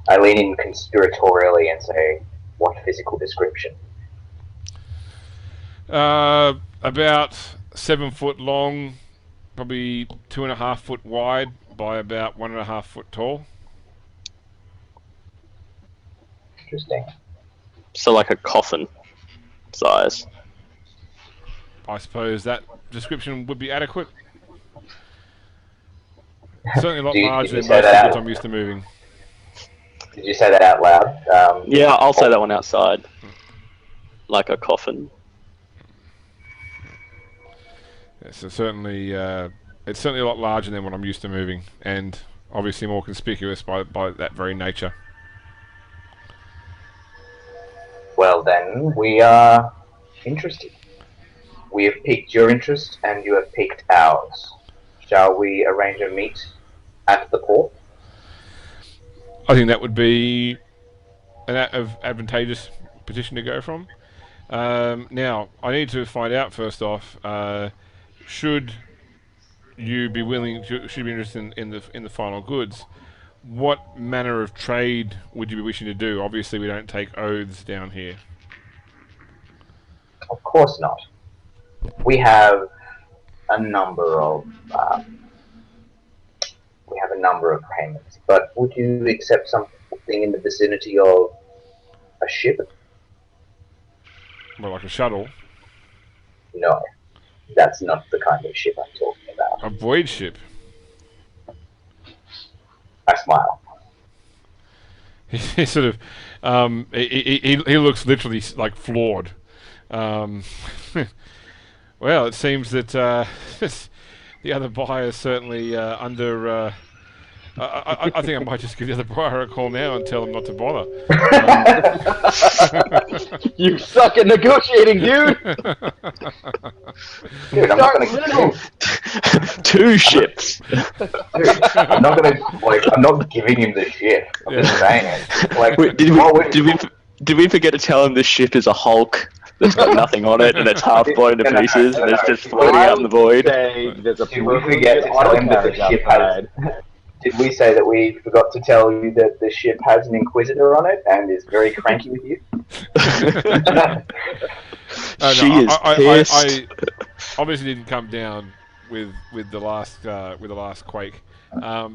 I lean in conspiratorially and say, what physical description? About 7 foot long, probably 2.5 foot wide by about 1.5 foot tall. Interesting. So like a coffin size. I suppose that description would be adequate. Certainly a lot larger than most of the goods I'm used to moving. Did you say that out loud? Yeah, I'll say that one outside. Like a coffin. Yeah, so certainly, it's certainly a lot larger than what I'm used to moving, and obviously more conspicuous by that very nature. Well then, we are interested. We have piqued your interest, and you have piqued ours. Shall we arrange a meet at the port? I think that would be an advantageous position to go from. Now, I need to find out first off. Should you be interested in the final goods? What manner of trade would you be wishing to do? Obviously, we don't take oaths down here. Of course not. We have a number of payments, but would you accept something in the vicinity of a ship? Well, like a shuttle. No, that's not the kind of ship I'm talking about. A voyage ship. I smile. He sort of, he looks literally like floored. Well, it seems that the other buyer is certainly under. I think I might just give the other buyer a call now and tell him not to bother. You suck at negotiating, dude. Dude, I'm not gonna. Two ships. Dude, I'm not giving him the ship. I'm just saying it. Like, Wait, did we forget to tell him this ship is a Hulk that's got nothing on it and it's half blown to pieces and it's just floating out in the void? There's a Did we forget to tell him that the ship has? Did we say that we forgot to tell you that the ship has an Inquisitor on it and is very cranky with you? She is pissed. I obviously didn't come down with the last quake. I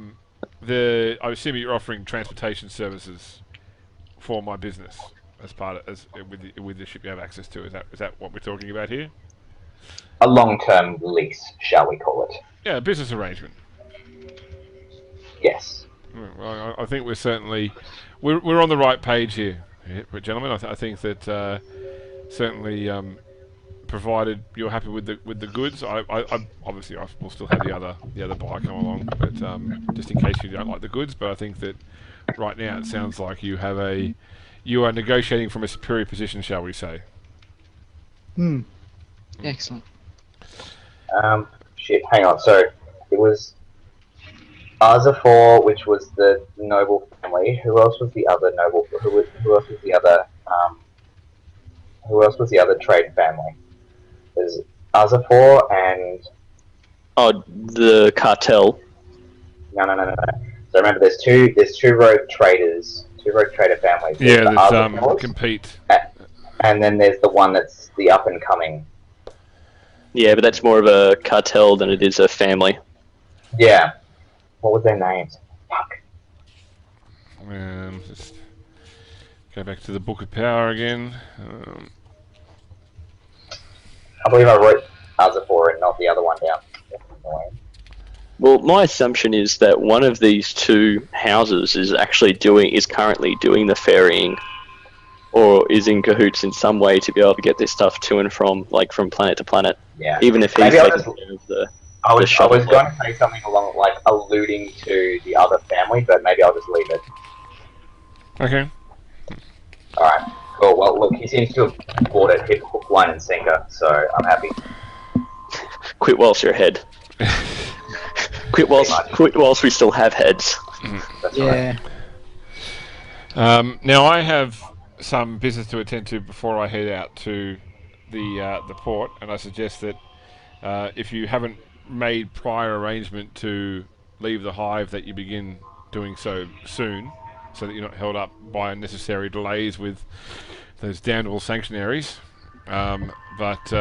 assume you're offering transportation services for my business as part of with the ship you have access to. Is that what we're talking about here? A long-term lease, shall we call it? Yeah, a business arrangement. Yes. Well, I think we're on the right page here, but gentlemen, I think that certainly provided you're happy with the goods. I obviously I will still have the other buyer come along, but just in case you don't like the goods. But I think that right now it sounds like you are negotiating from a superior position, shall we say? Excellent. Shit, hang on. So it was Arzafor, which was the noble family. Who else was the other noble? Who else was the other? Who else was the other trade family? There's Arzafor and the cartel. no. So remember, there's two rogue traders, two rogue trader families. Yeah, the there's Arzafors, compete. and then there's the one that's the up and coming. Yeah, but that's more of a cartel than it is a family. Yeah. What were their names? Fuck. Just go back to the Book of Power again. I believe I wrote Arzafor and not the other one down. Well, my assumption is that one of these two houses is currently doing the ferrying, or is in cahoots in some way to be able to get this stuff to and from, like, from planet to planet. Yeah. Even if he's Maybe taking care of the I was shuttle. going to say something along like alluding to the other family, but maybe I'll just leave it. Okay. Alright, cool. Well, look, he seems to have bought it hit hook, line, and sinker, so I'm happy. Quit whilst you're ahead. Quit whilst we still have heads. That's Yeah. right. Now I have some business to attend to before I head out to the port, and I suggest that if you haven't made prior arrangement to leave the hive, that you begin doing so soon, so that you're not held up by unnecessary delays with those damnable sanctuaries. But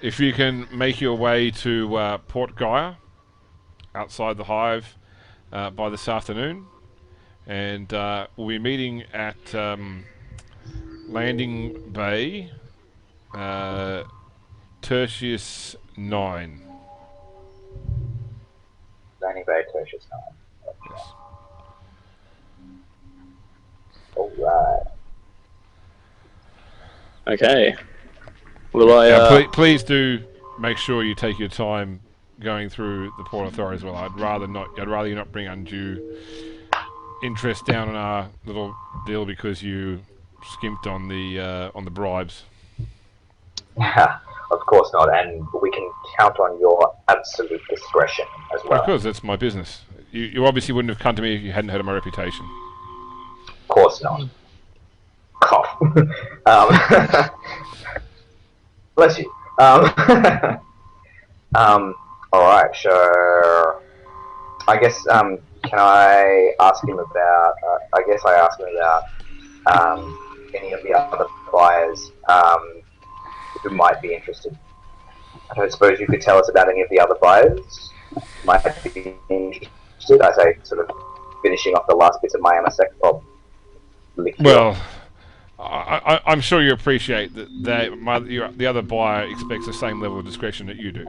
if you can make your way to Port Gaia, outside the hive, by this afternoon, and we'll be meeting at Landing Bay, Tertius 9. Landing Bay, Tertius 9. Yes. Alright. Okay. Will I? Now, please do make sure you take your time going through the Port Authority as well. I'd rather you not bring undue interest down on our little deal because you skimped on the bribes. Of course not, and we can count on your absolute discretion as well. Of course, that's my business. You obviously wouldn't have come to me if you hadn't heard of my reputation. Of course not. Cough. Bless you. Alright, so I guess can I ask him about any of the other buyers who might be interested. I don't suppose you could tell us about any of the other buyers who might be interested, as I sort of finishing off the last bits of my MSX of liqueur. Well, I'm sure you appreciate that the other buyer expects the same level of discretion that you do.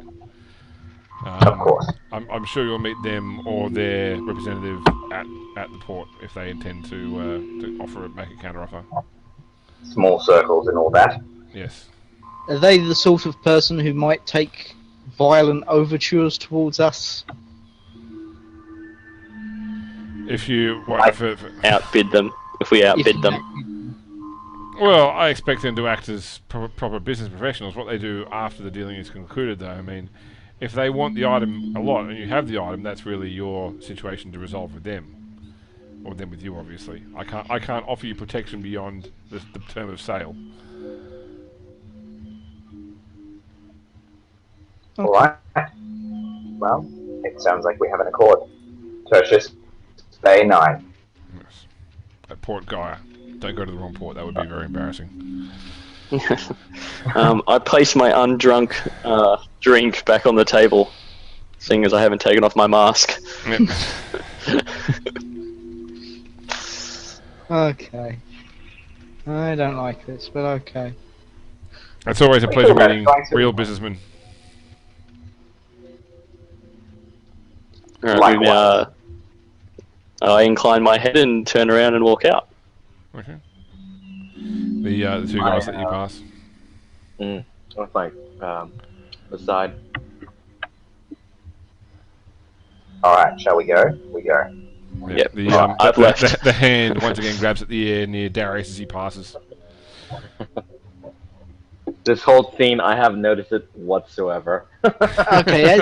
Of course. I'm sure you'll meet them or their representative at the port if they intend to make a counteroffer. Small circles and all that. Yes. Are they the sort of person who might take violent overtures towards us? If you outbid them, if we outbid them. Well, I expect them to act as proper business professionals. What they do after the dealing is concluded, though, I mean, if they want the item a lot and you have the item, that's really your situation to resolve with them, or them with you, obviously. I can't offer you protection beyond the term of sale. Alright. Well, it sounds like we have an accord. Tertius Bay 9. Yes. At Port Gaia. Don't go to the wrong port. That would be very embarrassing. I place my undrunk drink back on the table, seeing as I haven't taken off my mask. Yep. Okay. I don't like this, but okay. It's always a pleasure meeting real businessmen. Alright, I incline my head and turn around and walk out. Okay. The two guys that you pass. Yeah, With like aside. Alright, shall we go? We go. Yep. The, I've left. the hand once again grabs at the air near Darius as he passes. This whole scene, I haven't noticed it whatsoever. Okay,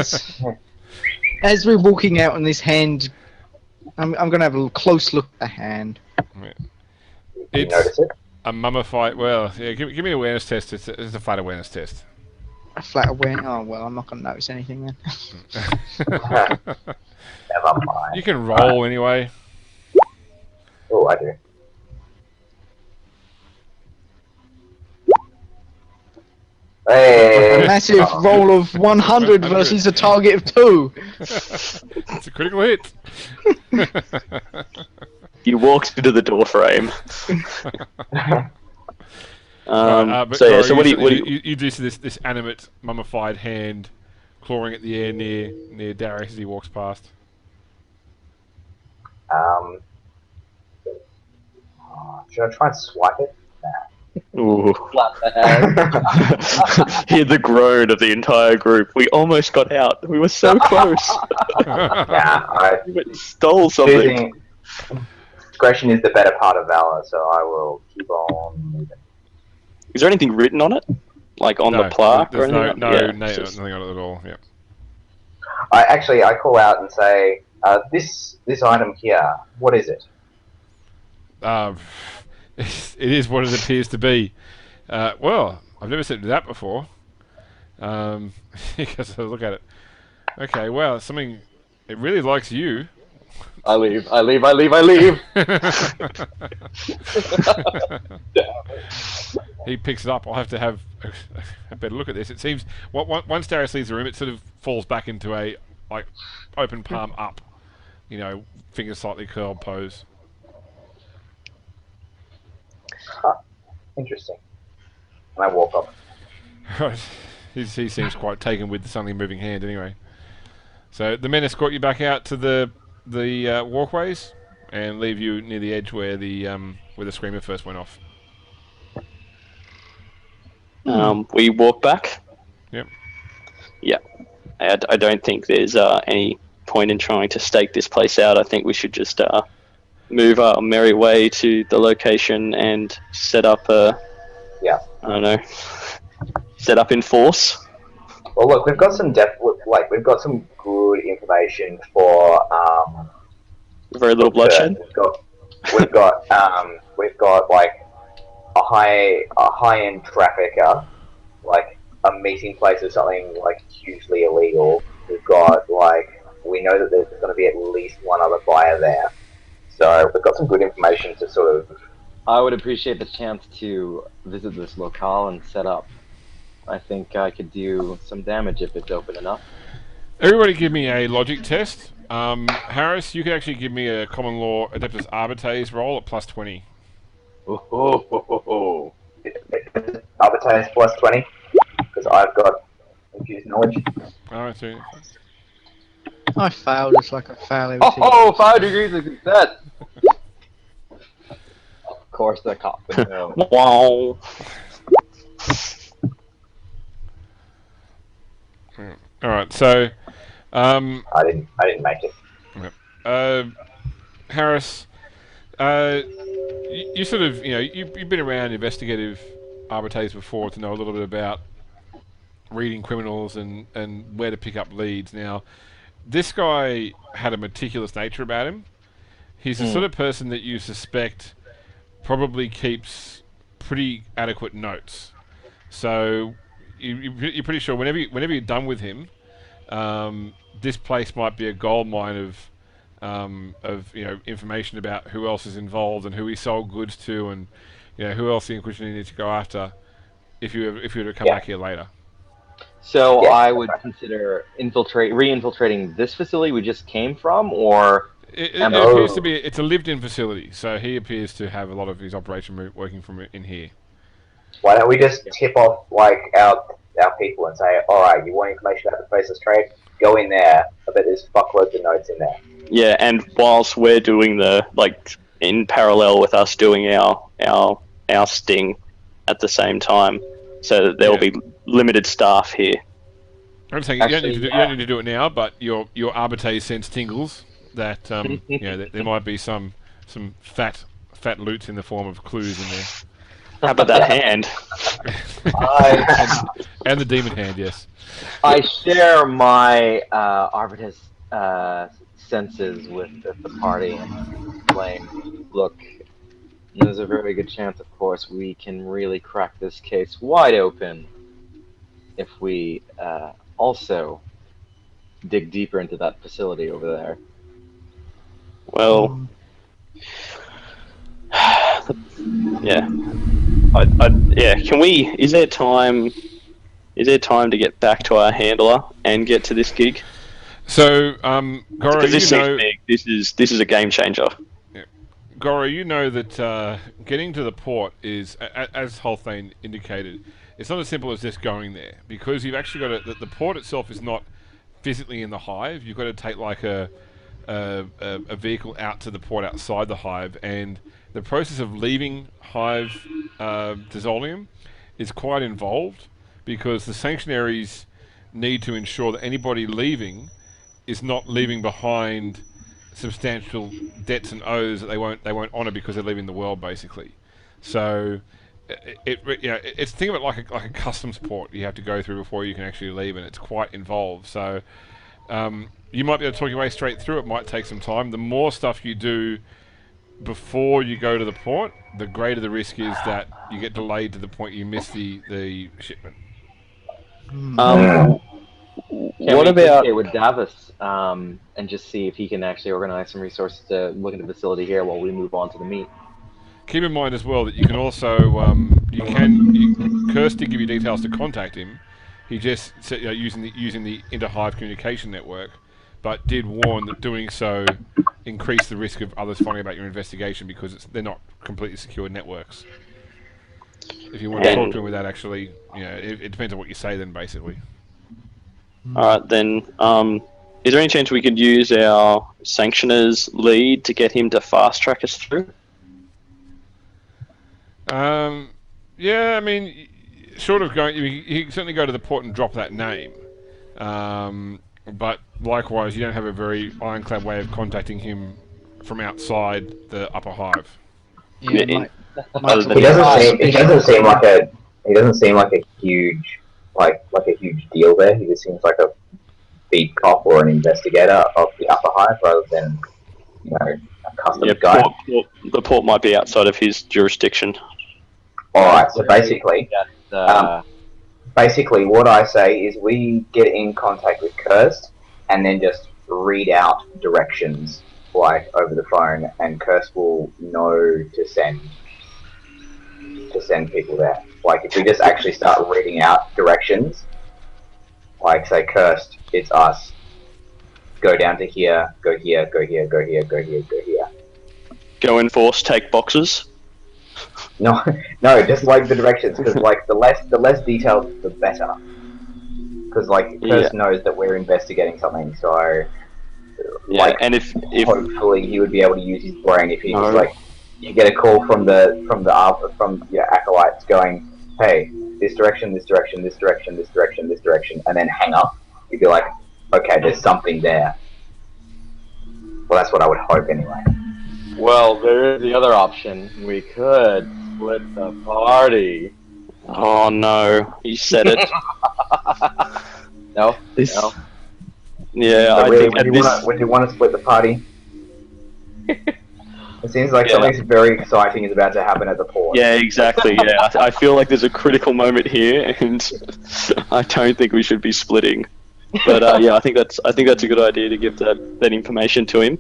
as we're walking out on this hand, I'm going to have a close look at the hand. You notice it? A mummified. Well, yeah. Give me an awareness test. It's a flat awareness test. A flat awareness. Oh well, I'm not going to notice anything then. Never mind. You can roll anyway. Oh, I do. A Hey! massive roll of 100 versus a target of 2. It's a critical hit. You walked into the door frame. So what do you? You do see this animate mummified hand clawing at the air near Darius as he walks past. Should I try and swipe it? Ooh. Slap the head. Hear the groan of the entire group. We almost got out. We were so close. I We stole something. discretion is the better part of valor, so I will keep on moving. Is there anything written on it? Like on the plaque or There's anything? nothing on it at all. Yeah. I call out and say, this item here, what is it? It is what it appears to be. Well, I've never said that before. Because I look at it. Okay, well, it's something. It really likes you. I leave. He picks it up. I'll have to have a better look at this. It seems once Darius leaves the room, it sort of falls back into a open palm up, fingers slightly curled pose. Huh. Interesting. And I walk up. Right. He seems quite taken with the suddenly moving hand anyway. So the men escort you back out to the walkways and leave you near the edge where the screamer first went off. We walk back. Yep. Yeah. I don't think there's any point in trying to stake this place out. I think we should just move our merry way to the location and set up set up in force. Well, look, we've got some we've got some good information for Very little bloodshed. We've got like a high-end trafficker, like a meeting place or something like hugely illegal. We've got we know that there's going to be at least one other buyer there. So we've got some good information to sort of... I would appreciate the chance to visit this locale and set up. I think I could do some damage if it's open enough. Everybody give me a logic test. Harris, you could actually give me a common law Adeptus Arbites roll at +20. Oh. Arbitrage +20, because I've got infused knowledge. Oh, I see. I failed. It's like I fail everything. 5 degrees of success! Of course the cop would know. Wow. Alright, so... I didn't make it. Harris, you sort of, you've been around investigative arbitrates before to know a little bit about reading criminals and where to pick up leads. Now, this guy had a meticulous nature about him. He's the sort of person that you suspect probably keeps pretty adequate notes. So you're pretty sure whenever you're done with him, this place might be a gold mine of information about who else is involved and who he sold goods to, and who else the Inquisition needs to go after if you were to come back here later. So I would consider re-infiltrating this facility we just came from, or it appears to be it's a lived-in facility, so he appears to have a lot of his operation working from in here. Why don't we just tip off our people and say, all right, you want information about the faceless trade? Go in there. I bet there's fuckloads of notes in there. Yeah, and whilst we're doing in parallel with us doing our sting at the same time, so that there will be limited staff here. I'm saying you don't need to do it now, but your arbiter sense tingles that there might be some fat loot in the form of clues in there. How about that hand? And the demon hand, yes. I share my Arbitus senses with the party and claim, look, there's a very good chance, of course, we can really crack this case wide open if we also dig deeper into that facility over there. Well, yeah. Can we? Is there time to get back to our handler and get to this gig? So, Goro, because this seems big. This is a game changer. Yeah. Goro, you know that getting to the port is, as Holthain indicated, it's not as simple as just going there, because you've actually got to. The port itself is not physically in the hive. You've got to take like a vehicle out to the port outside the hive, and the process of leaving hive Dizolium is quite involved, because the sanctuaries need to ensure that anybody leaving is not leaving behind substantial debts and owes that they won't honour because they're leaving the world, basically. So it's think of it like a customs port you have to go through before you can actually leave, and it's quite involved. So you might be able to talk your way straight through. It might take some time. The more stuff you do before you go to the port, the greater the risk is that you get delayed to the point you miss the shipment. What about with Davis and just see if he can actually organize some resources to look at the facility here while we move on to the meet? Keep in mind as well that you can also Kirst did give you details to contact him. He just said, using the inter-hive communication network, but did warn that doing so increased the risk of others finding about your investigation, because they're not completely secure networks. If you want to talk to him without actually, it depends on what you say then, basically. Alright then, is there any chance we could use our Sanctioner's lead to get him to fast track us through? Yeah, I mean, sort of going, he can certainly go to the port and drop that name. But likewise, you don't have a very ironclad way of contacting him from outside the upper hive. He doesn't seem like a huge deal there. He just seems like a beat cop or an investigator of the upper hive rather than a customs guy. The port might be outside of his jurisdiction. Alright, so basically what I say is we get in contact with Kirst and then just read out directions over the phone, and Kirst will know to send people there. If we just actually start reading out directions, say, Kirst, it's us. Go down to here, go here, go here, go here, go here, go here. Go enforce, take boxes. No, just the directions, because the less detailed, the better. Because Kirst knows that we're investigating something, so and if hopefully he would be able to use his brain if he was you get a call from your acolytes going, hey, this direction, this direction, this direction, this direction, this direction, and then hang up. You'd be like, okay, there's something there. Well, that's what I would hope anyway. Well, there is the other option. We could split the party. Oh no, you said it. No. So Yeah, I really, think would you want to split the party? It seems like something very exciting is about to happen at the port. Yeah, exactly. Yeah, I feel like there's a critical moment here, and I don't think we should be splitting. But I think that's a good idea to give that information to him.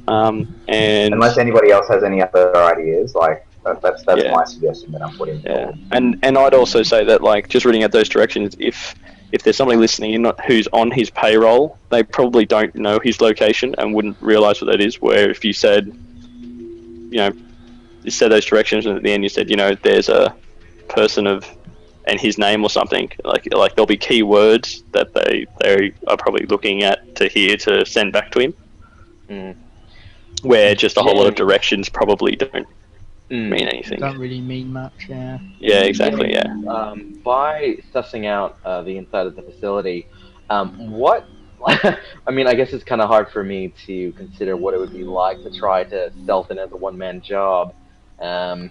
And unless anybody else has any other ideas, that's my suggestion that I'm putting forward. And I'd also say that just reading out those directions, if there's somebody listening in who's on his payroll, they probably don't know his location and wouldn't realise what that is. Where if you said, you said those directions, and at the end you said, there's a person and his name or something, like there'll be key words that they are probably looking at to hear to send back to him. Where just a whole lot of directions probably don't mean anything. Don't really mean much. Yeah. Yeah, exactly. Yeah. By sussing out the inside of the facility, what? I mean, I guess it's kind of hard for me to consider what it would be like to try to stealth in as a one-man job. I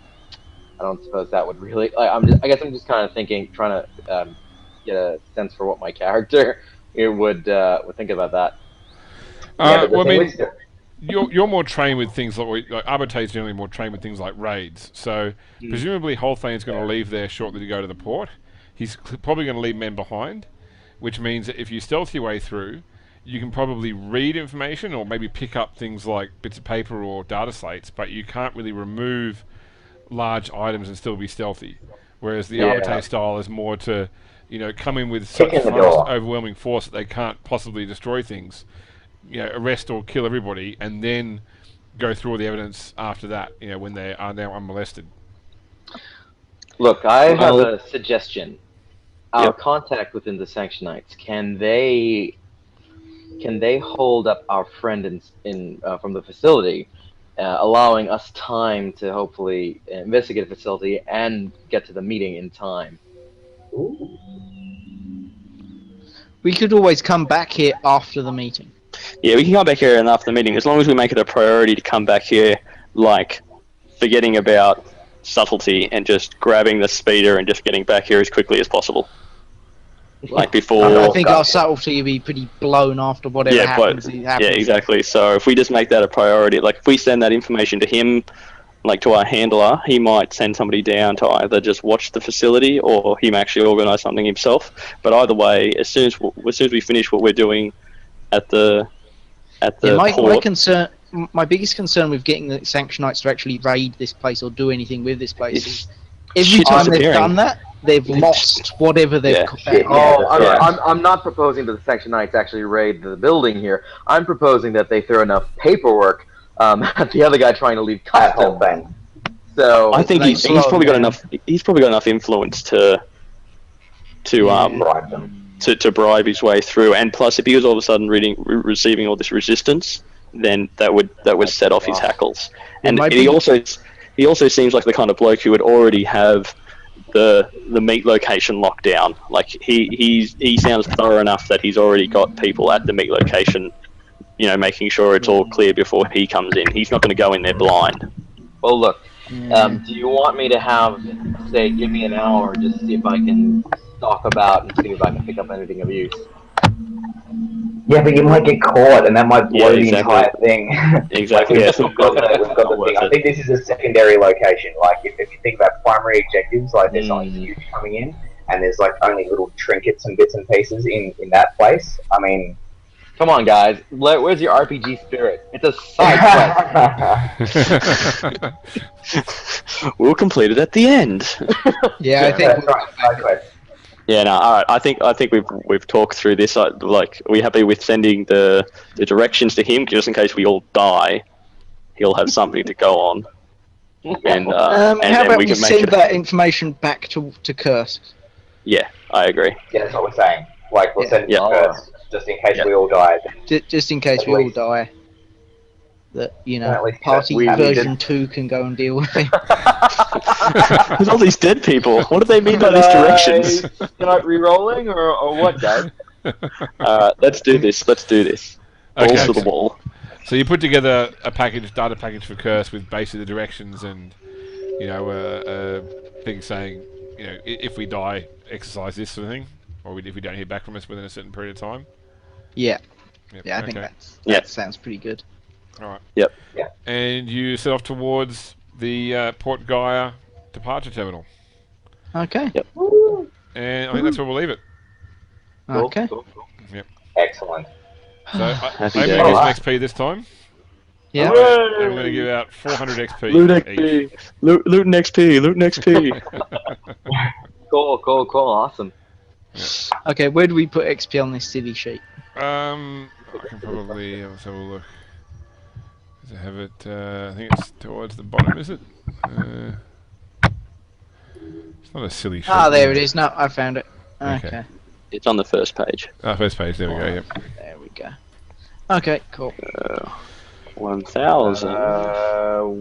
don't suppose that would really. I guess I'm just kind of thinking, trying to get a sense for what my character would think about that. Well, I mean, you're more trained with things like Arbitrate's generally more trained with things like raids. So presumably Holthain's going to leave there shortly to go to the port. He's probably going to leave men behind, which means that if you stealth your way through, you can probably read information or maybe pick up things like bits of paper or data slates, but you can't really remove large items and still be stealthy. Whereas the Arbitrate style is more to, come in with such fast, overwhelming force that they can't possibly destroy things, arrest or kill everybody, and then go through all the evidence after that, when they are now unmolested. Look, I have a suggestion. Our contact within the Sanctionites, can they hold up our friend from the facility, allowing us time to hopefully investigate the facility and get to the meeting in time? Ooh. We could always come back here after the meeting. Yeah, we can come back here and after the meeting, as long as we make it a priority to come back here, forgetting about subtlety and just grabbing the speeder and just getting back here as quickly as possible. Before. I think our subtlety will be pretty blown after whatever happens. Yeah, exactly. So if we just make that a priority, if we send that information to him, to our handler, he might send somebody down to either just watch the facility or he may actually organise something himself. But either way, as soon as we finish what we're doing at the port, my biggest concern with getting the Sanctionites to actually raid this place or do anything with this place is every time they've done that, they've lost whatever they've got. I'm not proposing that the Sanctionites actually raid the building here. I'm proposing that they throw enough paperwork at the other guy trying to leave custom. So I think he's probably got enough. He's probably got enough influence to bribe them. To bribe his way through, and plus, if he was all of a sudden receiving all this resistance, then that would set off his hackles. And he also seems like the kind of bloke who would already have the meat location locked down. He sounds thorough enough that he's already got people at the meat location, making sure it's all clear before he comes in. He's not going to go in there blind. Well, look, do you want me to give me an hour just to see if I can stalk about and see if I can pick up anything of use? Yeah, but you might get caught, and that might blow the entire thing. Exactly. We've got the thing. I think this is a secondary location. If you think about primary objectives, there's something huge coming in, and there's only little trinkets and bits and pieces in that place. I mean, come on, guys. Where's your RPG spirit? It's a side quest. We'll complete it at the end. Yeah, I think. Right. Yeah, no, all right. I think we've talked through this. Are we happy with sending the directions to him, just in case we all die? He'll have something to go on. And how about we send that information back to Curse? Yeah, I agree. Yeah, that's what we're saying. We'll send it to Curse, just in case we all die. Just in case we all die. That, party version 2 can go and deal with it. There's all these dead people. What do they mean by these directions? Start re-rolling or what, guys? Let's do this. Balls to the wall. So you put together a data package for Curse with basically the directions and, a thing saying, if we die, exercise this sort of thing, or if we don't hear back from us within a certain period of time. Yeah. Yep. Yeah, I think that sounds pretty good. All right. Yep. Yeah. And you set off towards the Port Gaia departure terminal. Okay. Yep. And I think that's where we'll leave it. Okay. Cool. Yep. Excellent. So I'm going to get some XP this time. Yeah. I'm going to give out 400 XP. Loot XP. Loot XP. Cool. Awesome. Yeah. Okay, where do we put XP on this silly sheet? I can probably let's have a look. Does it have it? I think it's towards the bottom, is it? It's not a silly sheet. There it is. No, I found it. Okay. It's on the first page. First page. There we go. Yep. There we go. Okay, cool. 1,000.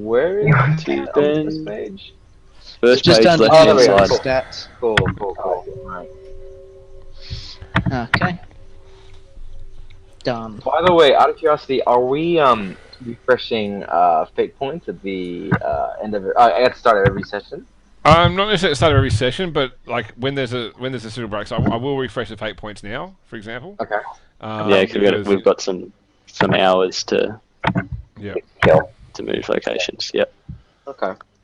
Where is To this then page? first Just page under left hand here, side. stats. Cool. Right. Okay. Done. By the way, out of curiosity, are we refreshing fate points at the end of at the start of every session? Not necessarily at the start of every session, but like when there's a suitable break, so I will refresh the fate points now, for example. Okay. Yeah, because we've got some hours to yeah. Kill. to move locations. Yep. Okay.